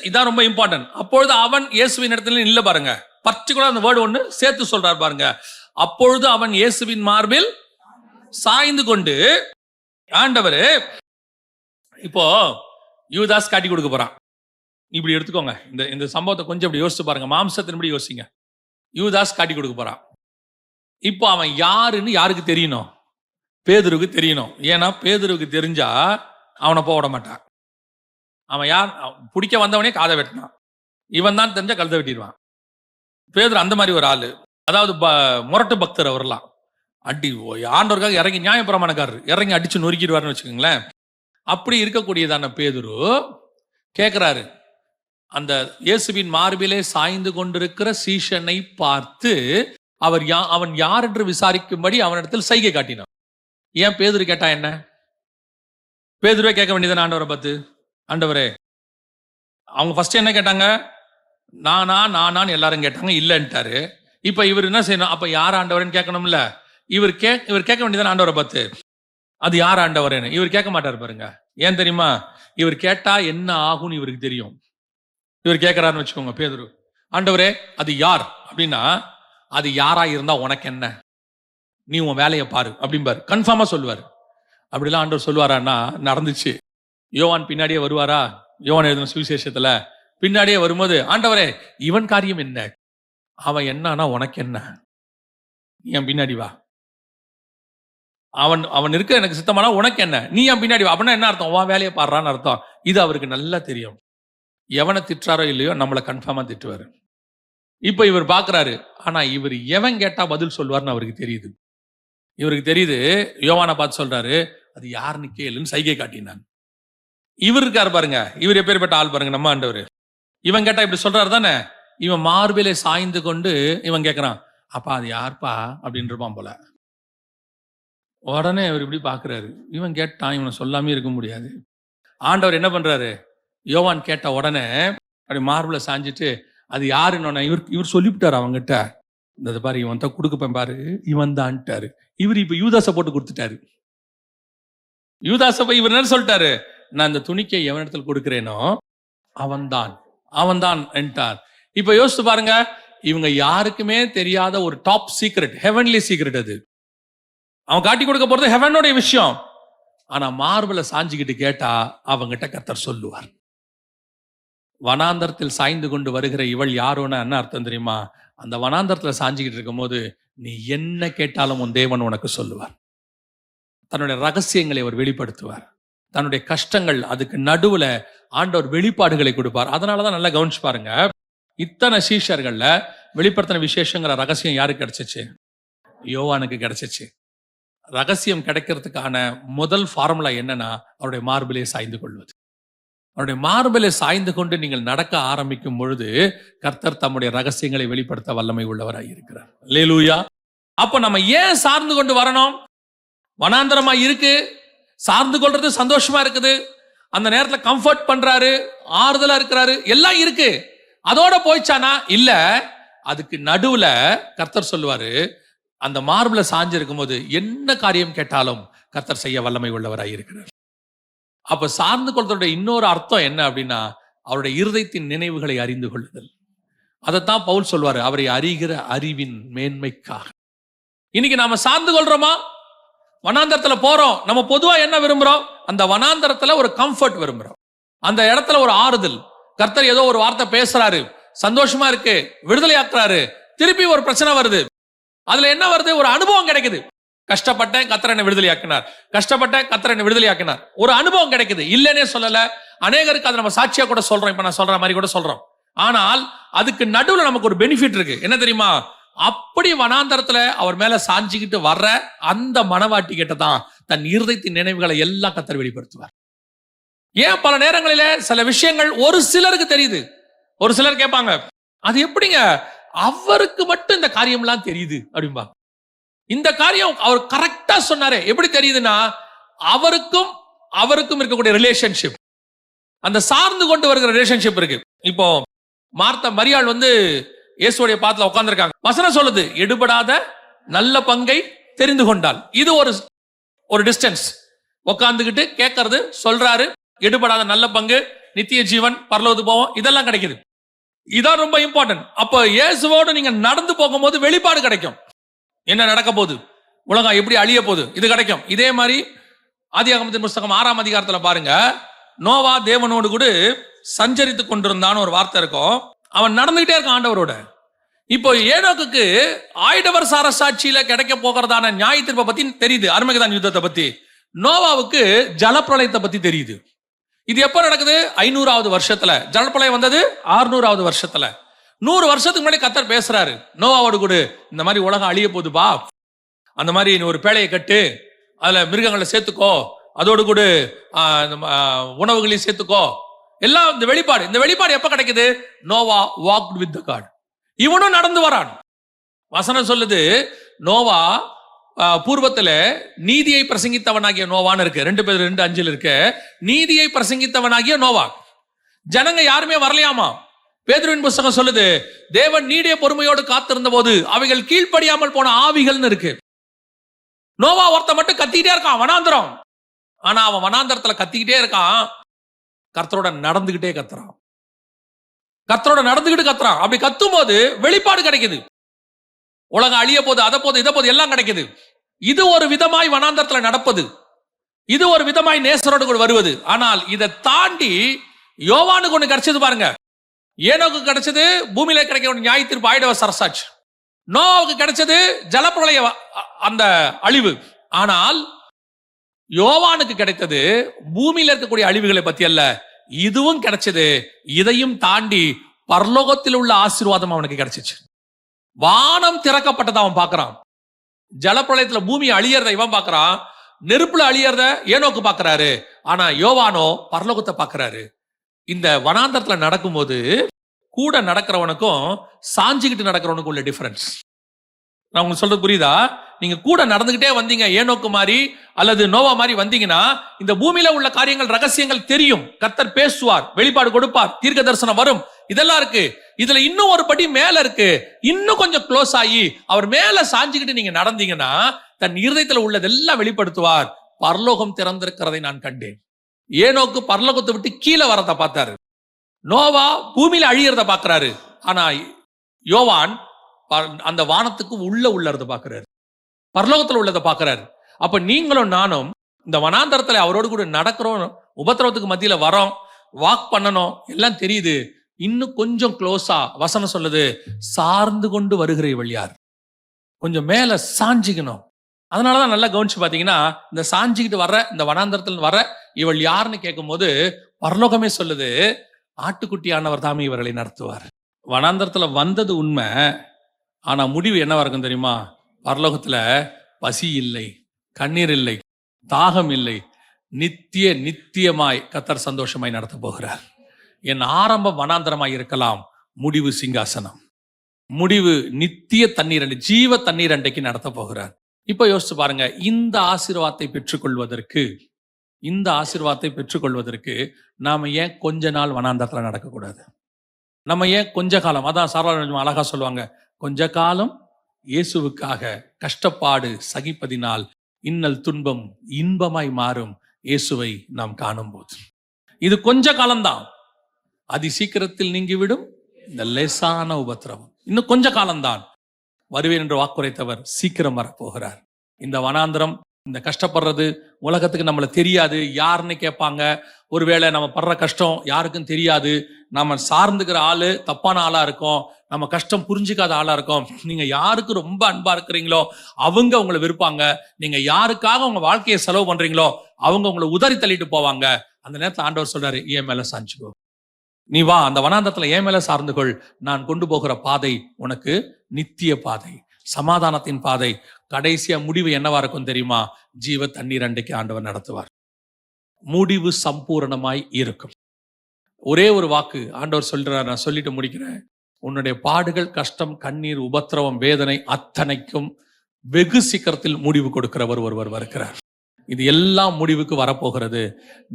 இதான் ரொம்ப இம்பார்ட்டன்ட். அப்பொழுது அவன் இயேசுவின் இடத்துல இல்ல பாருங்க, பர்டிகுலர் அந்த வேர்டு ஒன்னு சேர்த்து சொல்றார் பாருங்க. அப்பொழுது அவன் இயேசுவின் மார்பில் சாய்ந்து கொண்டு, ஆண்டவரே, இப்போ யூதாஸ் காட்டி கொடுக்க போறான். இப்படி எடுத்துக்கோங்க, இந்த சம்பவத்தை கொஞ்சம் இப்படி யோசிச்சு பாருங்க, மாம்சத்தின்படி யோசிங்க. யூதாஸ் காட்டி கொடுக்க போறான். இப்போ அவன் யாருன்னு யாருக்கு தெரியணும்? பேதுருக்கு தெரியணும். ஏன்னா பேதுருக்கு தெரிஞ்சா அவனை போக விட மாட்டான். அவன் யார் பிடிக்க வந்தவனே காதை வெட்டினான், இவன் தான் தெரிஞ்சா கழுதை வெட்டிடுவான். பேதுரு அந்த மாதிரி ஒரு ஆளு, அதாவது முரட்டு பக்தர். அவர்லாம் அடி ஆண்டவருக்காக இறங்கி நியாயப்பிரமாணக்காரர் இறங்கி அடிச்சு நொறுக்கிடுவார்னு வச்சுக்கோங்களேன். அப்படி இருக்கக்கூடியதான பேதுரு கேட்கிறாரு, அந்த இயேசுவின் மார்பிலே சாய்ந்து கொண்டிருக்கிற சீஷனை பார்த்து அவன் யார் என்று விசாரிக்கும்படி அவனிடத்தில் சைகை காட்டினான். ஏன் பேதுரு கேட்டா என்ன? பேதுருவே கேட்க வேண்டியதான ஆண்டவரை பார்த்து, ஆண்டவரே. அவங்க ஃபர்ஸ்ட் என்ன கேட்டாங்க? நானான்னு எல்லாரும் கேட்டாங்க, இல்லைன்ட்டாரு. இப்ப இவர் என்ன செய்யணும்? அப்ப யார் ஆண்டவரேன்னு கேட்கணும்ல. இவர் கேட்க வேண்டியதான ஆண்டவரை பார்த்து, அது யார் ஆண்டவரேன்னு. இவர் கேட்க மாட்டாரு பாருங்க. ஏன் தெரியுமா? இவர் கேட்டா என்ன ஆகும்னு இவருக்கு தெரியும். இவர் கேட்கிறாருன்னு வச்சுக்கோங்க, பேதுரு, ஆண்டவரே அது யார் அப்படின்னா, அது யாரா இருந்தா உனக்கு என்ன, நீ உன் வேலையை பாரு அப்படிம்பாரு. கன்ஃபார்மா சொல்லுவாரு. அப்படிலாம் ஆண்டவர் சொல்லுவாரான்னா நடந்துச்சு. யோவான் பின்னாடியே வருவாரா? யோவான் எழுதின சுவிசேஷத்துல பின்னாடியே வரும்போது, ஆண்டவரே இவன் காரியம் என்ன, அவன் என்னன்னா உனக்கு என்ன, நீ என் பின்னாடி வா. அவன் இருக்க எனக்கு சித்தமானா உனக்கு என்ன, நீ என் பின்னாடி வா. அப்படின்னா என்ன அர்த்தம்? உன் வேலையை பாடுறான்னு அர்த்தம். இது அவருக்கு நல்லா தெரியும். எவனை திட்டுறாரோ இல்லையோ நம்மளை கன்ஃபார்மா திட்டுவாரு. இப்ப இவர் பாக்குறாரு, ஆனா இவர் எவன் கேட்டா பதில் சொல்வார்னு அவருக்கு தெரியுது. இவருக்கு தெரியுது. யோவானை பார்த்து சொல்றாரு, அது யாருன்னு கேளுன்னு சைகை காட்டினான். இவர் இருக்காரு பாருங்க, இவர் எப்பேற்பட்ட ஆள் பாருங்க, நம்ம ஆண்டவர். இவன் கேட்டா இப்படி சொல்றாரு தானே. இவன் மார்பிலே சாய்ந்து கொண்டு இவன் கேட்கிறான், அப்பா அது யார்ப்பா அப்படின்னு இருப்பான் போல. உடனே இவர் இப்படி பாக்குறாரு. இவன் கேட்டான், இவனை சொல்லாமே இருக்க முடியாது. ஆண்டவர் என்ன பண்றாரு? யோவான் கேட்ட உடனே அப்படி மார்பில சாஞ்சிட்டு, அது யாருன்னு இவர் சொல்லிவிட்டாரு அவங்கிட்ட. இந்த பாரு, இவன் தான் கொடுக்கப்பேன் பாரு, இவன் தான்ட்டாரு. இவர் இப்ப யூதாசை போட்டு கொடுத்துட்டாரு. யூதாசை போய் இவர் என்ன சொல்லிட்டாரு? நான் இந்த துணிக்கை எவனிடத்தில் கொடுக்கிறேனோ அவன்தான் என்றார். இப்ப யோசிச்சு பாருங்க, இவங்க யாருக்குமே தெரியாத ஒரு டாப் சீக்ரெட், ஹெவன்லி சீக்ரெட். அது அவன் காட்டி கொடுக்க போறது ஹெவனுடைய விஷயம். ஆனா மார்பில சாஞ்சிக்கிட்டு கேட்டா அவங்கிட்ட கர்த்தர் சொல்லுவார். வனாந்தரத்தில் சாய்ந்து கொண்டு வருகிற இவள் யாரோன்னு என்ன அர்த்தம் தெரியுமா? அந்த வனாந்தரத்துல சாஞ்சிக்கிட்டு இருக்கும் போது நீ என்ன கேட்டாலும் உன் தேவன் உனக்கு சொல்லுவார். தன்னுடைய ரகசியங்களை அவர் வெளிப்படுத்துவார். தன்னுடைய கஷ்டங்கள், அதுக்கு நடுவுல ஆண்டவர் வெளிப்பாடுகளை கொடுப்பார். அதனாலதான் நல்லா கவனிச்சு பாருங்க, இத்தனை சீஷர்கள்ல வெளிப்படுத்தின விசேஷங்கிற ரகசியம் யாருக்கு கிடைச்சிச்சு? யோவானுக்கு கிடைச்சிச்சு. ரகசியம் கிடைக்கிறதுக்கான முதல் ஃபார்முலா என்னன்னா, அவருடைய மார்பிலே சாய்ந்து கொள்வது. அவருடைய மார்பிலே சாய்ந்து கொண்டு நீங்கள் நடக்க ஆரம்பிக்கும் பொழுது கர்த்தர் தம்முடைய ரகசியங்களை வெளிப்படுத்த வல்லமை உள்ளவராய் இருக்கிறார். அல்லேலூயா. அப்ப நம்ம ஏன் சார்ந்து கொண்டு வரணும்? வனாந்தரமா இருக்கு, சார்ந்து கொள்றது சந்தோஷமா இருக்குது, அந்த நேரத்துல கம்ஃபர்ட் பண்றாரு, ஆறுதலா இருக்கிறாரு, எல்லாம் இருக்கு. அதோட போயிச்சானா இல்ல, அதுக்கு நடுவுல கர்த்தர் சொல்லுவாரு, அந்த மார்பிள சாஞ்சு இருக்கும்போது என்ன காரியம் கேட்டாலும் கர்த்தர் செய்ய வல்லமை உள்ளவராய் இருக்கிறார். அப்ப சார்ந்து கொள்வதோட இன்னொரு அர்த்தம் என்ன அப்படின்னா, அவருடைய இருதயத்தின் நினைவுகளை அறிந்து கொள்ளுதல். அதைத்தான் பவுல் சொல்வாரு, அவரை அறிகிற அறிவின் மேன்மைக்காக. இன்னைக்கு நாம சார்ந்து கொள்றோமா? வனாந்தரத்துல போறோம், நம்ம பொதுவா என்ன விரும்புறோம்? அந்த வனாந்தரத்துல ஒரு கம்ஃபர்ட் விரும்புறோம், அந்த இடத்துல ஒரு ஆறுதல். கர்த்தர் ஏதோ ஒரு வார்த்தை பேசுறாரு, சந்தோஷமா இருக்கு, விடுதலை ஆக்குறாரு. திருப்பி ஒரு பிரச்சனை வருது, அதுல என்ன வருது? ஒரு அனுபவம் கிடைக்குது. கஷ்டப்பட்டேன், கர்த்தர் என்னை விடுதலையாக்கினார், கஷ்டப்பட்டேன், கர்த்தர் என்னை விடுதலையாக்கினார். ஒரு அனுபவம் கிடைக்குது, இல்லைன்னே சொல்லல. அநேகருக்கு அதை நம்ம சாட்சியா கூட சொல்றோம், இப்ப நான் சொல்ற மாதிரி கூட சொல்றோம். ஆனால் அதுக்கு நடுவுல நமக்கு ஒரு பெனிஃபிட் இருக்கு. என்ன தெரியுமா? அப்படி வனாந்தரத்துல அவர் மேல சாஞ்சிக்கிட்டு வர்ற அந்த மனவாட்டி கிட்ட தான் தன் இருதயத்தின் நினைவுகளை எல்லாம் கர்த்தர் வெளிப்படுத்துவார். ஏன் பல நேரங்களில சில விஷயங்கள் ஒரு சிலருக்கு தெரியுது, ஒரு சிலர் கேட்பாங்க, அது எப்படிங்க அவருக்கு மட்டும் இந்த காரியம்லாம் தெரியுது அப்படின்பா. இந்த காரியம் அவர் கரெக்டா சொன்னாரே, எப்படி தெரியுதுன்னா, அவருக்கும் இருக்கக்கூடிய ரிலேஷன்ஷிப், அந்த சார்ந்து கொண்டு வருகிற ரிலேஷன்ஷிப் இருக்கு. இப்போ மார்த்தா மரியாள் இயேசுடைய பாத்துல உட்கார்ந்திருக்காங்க. வசனம் சொல்லுது, எடுபடாத நல்ல பங்கை தெரிந்து கொண்டால். இது ஒரு டிஸ்டன்ஸ் உட்கார்ந்துகிட்டு கேட்கறது, சொல்றாரு. எடுபடாத நல்ல பங்கு, நித்திய ஜீவன், பரலோகத்துக்கு போவோம், இதெல்லாம் கிடைக்குது. இதான் ரொம்ப இம்பார்ட்டன்ட். அப்ப இயேசுவோடு நீங்க நடந்து போகும்போது வெளிப்பாடு கிடைக்கும். என்ன நடக்க போகுது, உலகம் எப்படி அழிய போகுது, இது கிடைக்கும். இதே மாதிரி ஆதியாகமத்தின் புஸ்தகம் 6ஆம் அதிகாரத்துல பாருங்க, நோவா தேவனோடு கூட சஞ்சரித்து கொண்டிருந்தான்னு ஒரு வார்த்தை இருக்கும். அவன் நடந்துகிட்டே இருக்கான் ஆண்டவரோட. இப்போ ஏனோக்குக்கு ஆயிடவர் சாரசாட்சியில கிடைக்க போகிறதான நியாய தீர்ப்பை பத்தி தெரியுது, அர்மகதான் யுத்தத்தை பத்தி. நோவாவுக்கு ஜலப்பிரளயத்தை பத்தி தெரியுது. இது எப்ப நடக்குது? 500வது வருஷத்துல. ஜலப்பிரளயம் வந்தது 600வது வருஷத்துல. 100 வருஷத்துக்கு முன்னாடி கர்த்தர் பேசுறாரு நோவாவோடு கூட, இந்த மாதிரி உலகம் அழிய போகுதுப்பா, அந்த மாதிரி நீ ஒரு பேழையை கட்டு, அதுல மிருகங்களை சேர்த்துக்கோ, அதோடு கூட உணவுகளையும் சேர்த்துக்கோ. எல்லாம் இந்த வெளிப்பாடு எப்ப கிடைக்குது? Noah walked with the God. இவனும் நடந்து வரான். வசனம் சொல்லுது, நோவா பூர்வத்துல நீதியை பிரசங்கித்தவனாகிய நோவான்னு இருக்கு. 2 பேர் 2:5 இருக்கு. நீதியை பிரசங்கித்தவனாகிய நோவா. ஜனங்க யாருமே வரலையாமா. பேதுருவின் புஸ்தகம் சொல்லுது, தேவன் நீடிய பொறுமையோடு காத்திருந்த போது அவைகள் கீழ்ப்படியாமல் போன ஆவிகள்னு இருக்கு. நோவா ஒருத்த மட்டும் கத்திக்கிட்டே இருக்கான் வனாந்தரம். ஆனா அவன் வனாந்தரத்துல கத்திக்கிட்டே இருக்கான், கர்த்தரோட நடந்துகிட்டே கத்துறான். கர்த்தரோட நடந்துகிட்டு கத்துறான். அப்படி கத்தும் போது வெளிப்பாடு கிடைக்குது. உலகம் அழிய போது, அதை போது, இதை போது, எல்லாம் கிடைக்குது. இது ஒரு விதமாய் வனாந்தரத்துல நடப்பது, இது ஒரு விதமாய் நேசரோடு கூட வருவது. ஆனால் இதை தாண்டி யோவானுக்கு ஒண்ணு கிடைச்சது பாருங்க. ஏனோக்கு கிடைச்சது பூமியில கிடைக்க ஒரு நியாய தீர்ப்பு, ஆயிடவர் சரசாட்சி. நோவாவுக்கு கிடைச்சது ஜலப்பிரளய அந்த அழிவு. ஆனால் யோவானுக்கு கிடைத்தது பூமியில இருக்கக்கூடிய அழிவுகளை பத்தி அல்ல. இதுவும் கிடைச்சது, இதையும் தாண்டி பரலோகத்தில் உள்ள ஆசீர்வாதம் அவனுக்கு கிடைச்சிச்சு. வானம் திறக்கப்பட்டதை அவன் பார்க்கிறான். ஜலப்பிரளயத்துல பூமி அழியறத இவன் பார்க்கிறான், நெருப்புல அழியறத ஏனோக்கு பார்க்கிறாரு. ஆனா யோவானோ பரலோகத்தை பார்க்கிறாரு. இந்த வனாந்தரத்துல நடக்கும்போது கூட நடக்கிறவனுக்கும் சாஞ்சிக்கிட்டு நடக்கிறவனுக்கும் உள்ள டிஃபரன்ஸ் நான் உங்களுக்கு சொல்றது புரியுதா? நீங்க கூட நடந்துகிட்டே வந்தீங்க, ஏனோக்கு மாதிரி அல்லது நோவா மாதிரி வந்தீங்கன்னா, இந்த பூமியில உள்ள காரியங்கள், ரகசியங்கள் தெரியும். கர்த்தர் பேசுவார், வெளிப்பாடு கொடுப்பார், தீர்க்க தரிசனம் வரும், இதெல்லாம் இருக்கு. இதுல இன்னும் ஒரு படி மேல இருக்கு. இன்னும் கொஞ்சம் க்ளோஸ் ஆகி அவர் மேல சாஞ்சிக்கிட்டு நீங்க நடந்தீங்கன்னா, தன் இருதயத்துல உள்ளதெல்லாம் வெளிப்படுத்துவார். பரலோகம் திறந்திருக்கிறதை நான் கண்டேன். ஏனோக்கு பரலோகத்தை விட்டு கீழே வரத பார்த்தாரு, நோவா பூமியில அழியறத பார்க்கிறாரு. ஆனா யோவான் அந்த வானத்துக்கு உள்ளத பார்க்கிறாரு, பரலோகத்துல உள்ளதை பார்க்கிறாரு. அப்ப நீங்களும் நானும் இந்த வனாந்தரத்துல அவரோடு கூட நடக்கிறோம், உபத்திரவத்துக்கு மத்தியில வரோம், வாக் பண்ணணும், எல்லாம் தெரியுது. இன்னும் கொஞ்சம் க்ளோஸா வசனம் சொல்லுது, சார்ந்து கொண்டு வருகிற இவள் யார்? கொஞ்சம் மேல சாஞ்சிக்கணும். அதனாலதான் நல்லா கவனிச்சு பாத்தீங்கன்னா, இந்த சாஞ்சிக்கிட்டு வர்ற, இந்த வனாந்தரத்துல வர்ற இவள் யாருன்னு கேட்கும் போது பரலோகமே சொல்லுது, ஆட்டுக்குட்டியானவர் தாமே இவர்களை நடத்துவார். வனாந்தரத்துல வந்தது உண்மை, ஆனா முடிவு என்னவா இருக்கும் தெரியுமா? பரலோகத்துல பசி இல்லை, கண்ணீர் இல்லை, தாகம் இல்லை, நித்தியமாய் கர்த்தர் சந்தோஷமாய் நடத்த போகிறார். என் ஆரம்ப வனாந்தரமாய் இருக்கலாம், முடிவு சிங்காசனம், முடிவு நித்திய தண்ணீர் அண்டை, ஜீவ தண்ணீர் அண்டைக்கு நடத்த போகிறார். இப்ப யோசிச்சு பாருங்க, இந்த ஆசீர்வாதத்தை பெற்றுக்கொள்வதற்கு நாம ஏன் கொஞ்ச நாள் வனாந்தரத்துல நடக்கக்கூடாது? நம்ம ஏன் கொஞ்ச காலம், அதான் சார்வா அழகா சொல்லுவாங்க, கொஞ்ச காலம் இயேசுவுக்காக கஷ்டப்பாடு சகிப்பதினால் இன்னல் துன்பம் இன்பமாய் மாறும் இயேசுவை நாம் காணும்போது. இது கொஞ்ச காலம்தான், அதி சீக்கிரத்தில் நீங்கிவிடும் இந்த லேசான உபத்திரவம். இன்னும் கொஞ்ச காலம்தான், வருவேன் என்று வாக்குரைத்தவர் சீக்கிரம் வரப்போகிறார். இந்த வனாந்திரம், இந்த கஷ்டப்படுறது உலகத்துக்கு நம்மளை தெரியாது, யாருன்னு கேட்பாங்க. ஒருவேளை நம்ம படுற கஷ்டம் யாருக்கும் தெரியாது, நம்ம சார்ந்துக்கிற ஆளு தப்பான ஆளா இருக்கும், நம்ம கஷ்டம் புரிஞ்சுக்காத ஆளா இருக்கும். நீங்க யாருக்கு ரொம்ப அன்பா இருக்கிறீங்களோ அவங்க உங்களை வெறுப்பாங்க, நீங்க யாருக்காக உங்க வாழ்க்கையை செலவு பண்றீங்களோ அவங்க உங்களை உதறி தள்ளிட்டு போவாங்க. அந்த நேரத்தில் ஆண்டவர் சொல்றாரு, என் மேல சாஞ்சுக்கோ, நீ வா, அந்த வனாந்தரத்துல என் மேல சார்ந்து கொள், நான் கொண்டு போகிற பாதை உனக்கு நித்திய பாதை, சமாதானத்தின் பாதை. கடைசியா முடிவு என்னவா இருக்கும் தெரியுமா? ஜீவ தண்ணீர் அண்டைக்கு ஆண்டவர் நடத்துவார். முடிவு சம்பூரணமாய் இருக்கும். ஒரே ஒரு வாக்கு ஆண்டவர் சொல்றார், நான் சொல்லிட்டு முடிக்கிறேன். உன்னுடைய பாடுகள், கஷ்டம், கண்ணீர், உபத்திரவம், வேதனை அத்தனைக்கும் வெகு சீக்கிரத்தில் முடிவு கொடுக்கிறவர் ஒருவர் வருகிறார். இது எல்லாம் முடிவுக்கு வரப்போகிறது.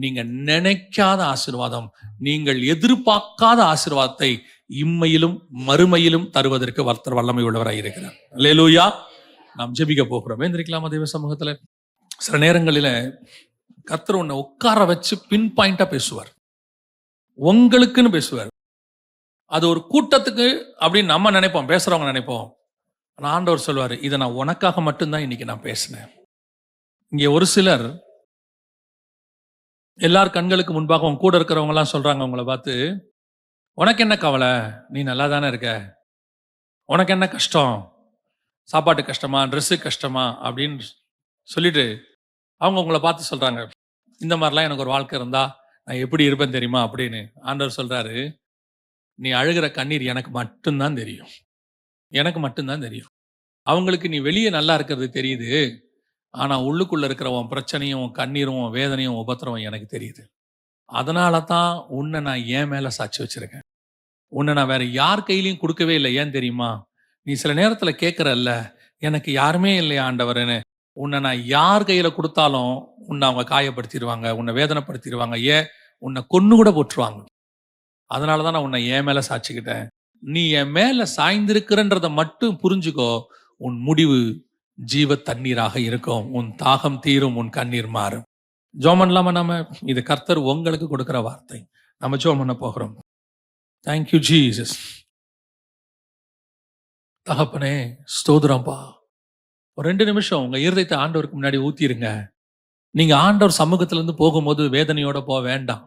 நீங்க நினைக்காத ஆசீர்வாதம், நீங்கள் எதிர்பார்க்காத ஆசீர்வாதத்தை இம்மையிலும் மறுமையிலும் தருவதற்கு வர்த்தர் வல்லமை உள்ளவராய் இருக்கிறார். அல்லேலூயா. நாம் ஜெபிக்க போகிறோம். வேந்திரிக்கலாமா தெய்வ சமூகத்துல? சில நேரங்களில கர்த்தர் உன்னை உட்கார வச்சு பின் பாயிண்டா பேசுவார், உங்களுக்குன்னு பேசுவார். அது ஒரு கூட்டத்துக்கு அப்படின்னு நம்ம நினைப்போம், பேசுறவங்க நினைப்போம். ஆனா ஆண்டவர் சொல்வாரு, இதை நான் உனக்காக மட்டும்தான் இன்னைக்கு நான் பேசினேன். இங்கே ஒரு சிலர் எல்லார் கண்களுக்கு முன்பாக உங்க கூட இருக்கிறவங்க எல்லாம் சொல்றாங்க உங்களை பார்த்து, உனக்கு என்ன கவலை, நீ நல்லா தானே இருக்க, உனக்கு என்ன கஷ்டம், சாப்பாட்டு கஷ்டமா, ட்ரெஸ்ஸு கஷ்டமா அப்படின்னு சொல்லிட்டு அவங்க உங்களை பார்த்து சொல்றாங்க, இந்த மாதிரிலாம் எனக்கு ஒரு வாழ்க்கை இருந்தா நான் எப்படி இருப்பேன் தெரியுமா அப்படின்னு. ஆண்டவர் சொல்றாரு, நீ அழுகிற கண்ணீர் எனக்கு மட்டும்தான் தெரியும், எனக்கு மட்டும்தான் தெரியும். அவங்களுக்கு நீ வெளியே நல்லா இருக்கிறது தெரியுது, ஆனா உள்ளுக்குள்ள இருக்கிற உன் பிரச்சனையும், உன் கண்ணீரும், உன் வேதனையும், உபத்திரவும் எனக்கு தெரியுது. அதனால தான் உன்னை நான் என் மேல சாட்சி வச்சிருக்கேன். உன்னை நான் வேற யார் கையிலையும் கொடுக்கவே இல்லை. ஏன் தெரியுமா? நீ சில நேரத்துல கேட்கறல்ல, எனக்கு யாருமே இல்லையா ஆண்டவர்னு. உன்னை நான் யார் கையில கொடுத்தாலும் உன்னை அவங்க காயப்படுத்திடுவாங்க, உன்னை வேதனைப்படுத்திடுவாங்க, ஏன் உன்னை கொன்னு கூட போட்டுருவாங்க. அதனாலதான் நான் உன்னை என் மேல சாட்சிக்கிட்டேன். நீ என் மேல சாய்ந்திருக்கிறன்றத மட்டும் புரிஞ்சுக்கோ, உன் முடிவு ஜீவ தண்ணீராக இருக்கும், உன் தாகம் தீரும், உன் கண்ணீர் மாறும். ஜெபம் பண்ணலாமா? நாம இது கர்த்தர் உங்களுக்கு கொடுக்கிற வார்த்தை. நம்ம ஜெபம் பண்ண போகிறோம். Thank you Jesus. தகப்பனே ஸ்தோத்திரம்பா. ஒரு 2 நிமிஷம் உங்க இருதயத்தை ஆண்டவருக்கு முன்னாடி ஊத்திருங்க. நீங்க ஆண்டவர் சமூகத்துல இருந்து போகும்போது வேதனையோட போக வேண்டாம்,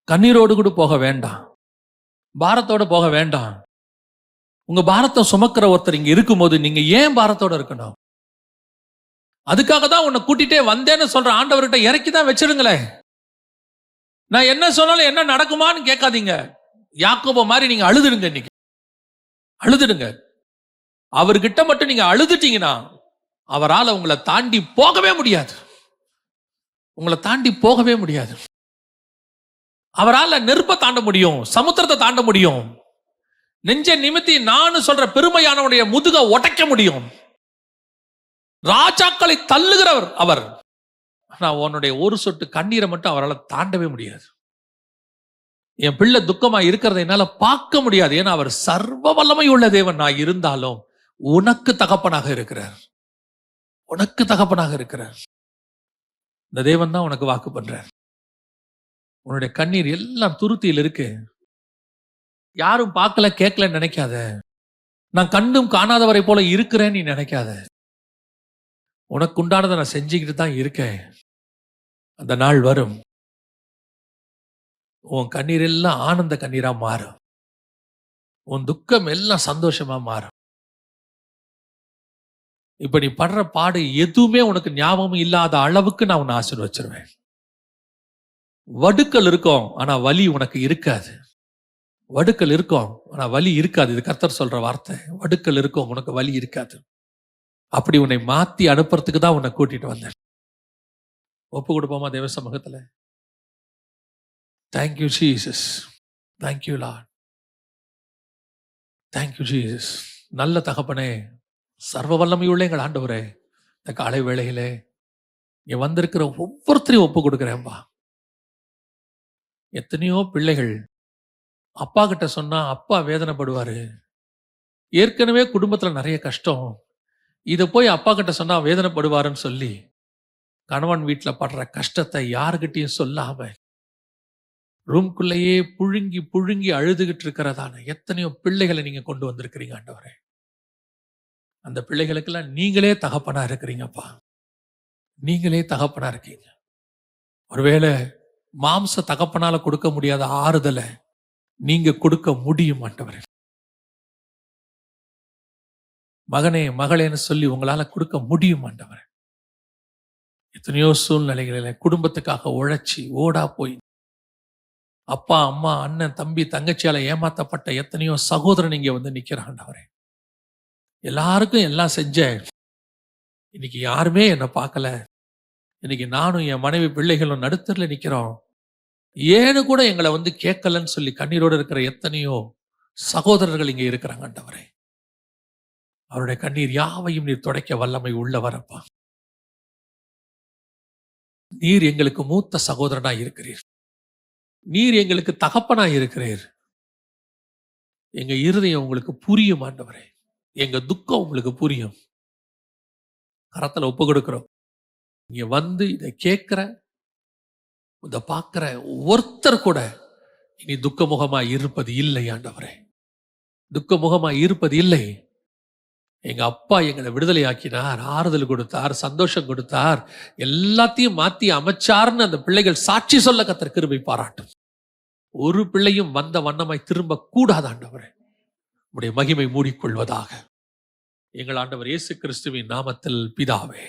கண்ணீரோடு கூட போக வேண்டாம், பாரத்தோட போக வேண்டாம். உங்க பாரத்தை சுமக்கிற ஒருத்தர் இங்க இருக்கும்போது நீங்க ஏன் பாரத்தோட இருக்கணும்? அதுக்காக தான் உன்னை கூட்டிட்டே வந்தேன்னு சொல்ற ஆண்டவர்கிட்ட இறக்கி தான் வச்சிருங்களேன். நான் என்ன சொன்னாலும் என்ன நடக்குமான்னு கேட்காதீங்க. யாக்கோபு மாதிரி நீங்க அழுதுடுங்க, இன்னைக்கு அழுதுடுங்க. அவர்கிட்ட மட்டும் நீங்க அழுதுட்டீங்கன்னா அவரால் உங்களை தாண்டி போகவே முடியாது, உங்களை தாண்டி போகவே முடியாது. அவரால் நெருப்பை தாண்ட முடியும், சமுத்திரத்தை தாண்ட முடியும், நெஞ்ச நிமித்தி நான் சொல்ற பெருமையானவனுடைய முதுக உடைக்க முடியும். ராஜாக்களை தள்ளுகிறவர் அவர். ஆனா உன்னுடைய ஒரு சொட்டு கண்ணீரை மட்டும் அவரால் தாண்டவே முடியாது. என் பிள்ளை துக்கமா இருக்கிறத என்னால பார்க்க முடியாது, ஏன்னா அவர் சர்வ வல்லமை உள்ள தேவன். நான் இருந்தாலும் உனக்கு தகப்பனாக இருக்கிறார், உனக்கு தகப்பனாக இருக்கிறார். இந்த தேவன் தான் உனக்கு வாக்கு பண்றார். உன்னுடைய கண்ணீர் எல்லாம் துருத்தியில் இருக்கு. யாரும் பார்க்கல கேட்கலன்னு நினைக்காத. நான் கண்டும் காணாதவரை போல இருக்கிறேன்னு நீ நினைக்காத. உனக்கு உண்டானதை நான் செஞ்சுக்கிட்டு தான் இருக்கேன். அந்த நாள் வரும், உன் கண்ணீர் எல்லாம் ஆனந்த கண்ணீரா மாறும், உன் துக்கம் எல்லாம் சந்தோஷமா மாறும். இப்ப நீ படுற பாடு எதுவுமே உனக்கு ஞாபகம் இல்லாத அளவுக்கு நான் உன்னை ஆசீர்வச்சிருவேன். வடுக்கள் இருக்கும், ஆனா வலி உனக்கு இருக்காது. வடுக்கள் இருக்கும், ஆனா வலி இருக்காது. இது கர்த்தர் சொல்ற வார்த்தை. வடுக்கள் இருக்கும், உனக்கு வலி இருக்காது. அப்படி உன்னை மாத்தி அனுப்புறதுக்கு தான் உன்னை கூட்டிட்டு வந்தேன். ஒப்பு கொடுப்போமா தேவ சமூகத்துல? Thank you Jesus, thank you Lord, thank you Jesus. நல்ல தகப்பனே, சர்வ வல்லமையுள்ள எங்கள் ஆண்டவரே, இந்த காலை வேளையிலே இங்க வந்திருக்கிற ஒவ்வொருத்தரையும் ஒப்பு கொடுக்கிறேன்பா. எத்தனையோ பிள்ளைகள் அப்பா கிட்ட சொன்னா அப்பா வேதனைப்படுவாரு. ஏற்கனவே குடும்பத்துல நிறைய கஷ்டம். இத போய் அப்பா கிட்ட சொன்னா வேதனைப்படுவாருன்னு சொல்லி, கணவன் வீட்ல படுற கஷ்டத்தை யாருகிட்டயும் சொல்லாம, ரூம்குள்ளேயே புழுங்கி புழுங்கி அழுதுகிட்டு இருக்கிறதான எத்தனையோ பிள்ளைகளை நீங்க கொண்டு வந்திருக்கிறீங்க ஆண்டவரே. அந்த பிள்ளைகளுக்கெல்லாம் நீங்களே தகப்பனா இருக்கிறீங்கப்பா. நீங்களே தகப்பனா இருக்கீங்க. ஒருவேளை மாம்ச தகப்பனால கொடுக்க முடியாத ஆறுதலை நீங்க கொடுக்க முடியும் ஆண்டவரே. மகனே மகளேன்னு சொல்லி உங்களால கொடுக்க முடியும் ஆண்டவரே. எத்தனையோ சூழ்நிலைகளில குடும்பத்துக்காக உழைச்சி ஓடா போய் அப்பா அம்மா அண்ணன் தம்பி தங்கச்சியால ஏமாத்தப்பட்ட எத்தனையோ சகோதரன் இங்க வந்து நிக்கிறான் ஆண்டவரே. எல்லாருக்கும் எல்லாம் செஞ்சேன், இன்னைக்கு யாருமே என்னை பார்க்கல. இன்னைக்கு நானும் என் மனைவி பிள்ளைகளும் நடுத்தர்ல நிக்கிறோம், ஏன்னு கூட எங்களை வந்து கேட்கலன்னு சொல்லி கண்ணீரோடு இருக்கிற எத்தனையோ சகோதரர்கள் இங்க இருக்கிறாங்க ஆண்டவரே. அவருடைய கண்ணீர் யாவையும் நீர் துடைக்க வல்லமை உள்ளவரப்பா. நீர் எங்களுக்கு மூத்த சகோதரனா இருக்கிறீர். நீர் எங்களுக்கு தகப்பனா இருக்கிறீர். எங்க இருதயம் உங்களுக்கு புரியும் ஆண்டவரே. எங்க துக்கம் உங்களுக்கு புரியும். கரத்துல ஒப்பு கொடுக்கிறோம். இங்க வந்து இதை கேட்கிற, இதை பார்க்கிற ஒருத்தர் கூட இனி துக்கமுகமா இருப்பது இல்லை ஆண்டவரே. துக்கமுகமா இருப்பது இல்லை. எங்க அப்பா எங்களை விடுதலை ஆக்கினார், ஆறுதல் கொடுத்தார், சந்தோஷம் கொடுத்தார், எல்லாத்தையும் மாத்தி அமைச்சார்னு அந்த பிள்ளைகள் சாட்சி சொல்ல கர்த்தர் கிருபை பாராட்டும். ஒரு பிள்ளையும் வந்த வண்ணமாய் திரும்ப கூடாது ஆண்டவரே. உம்முடைய மகிமை மூடிக்கொள்வதாக. எங்கள் ஆண்டவர் இயேசு கிறிஸ்துவின் நாமத்தில் பிதாவே.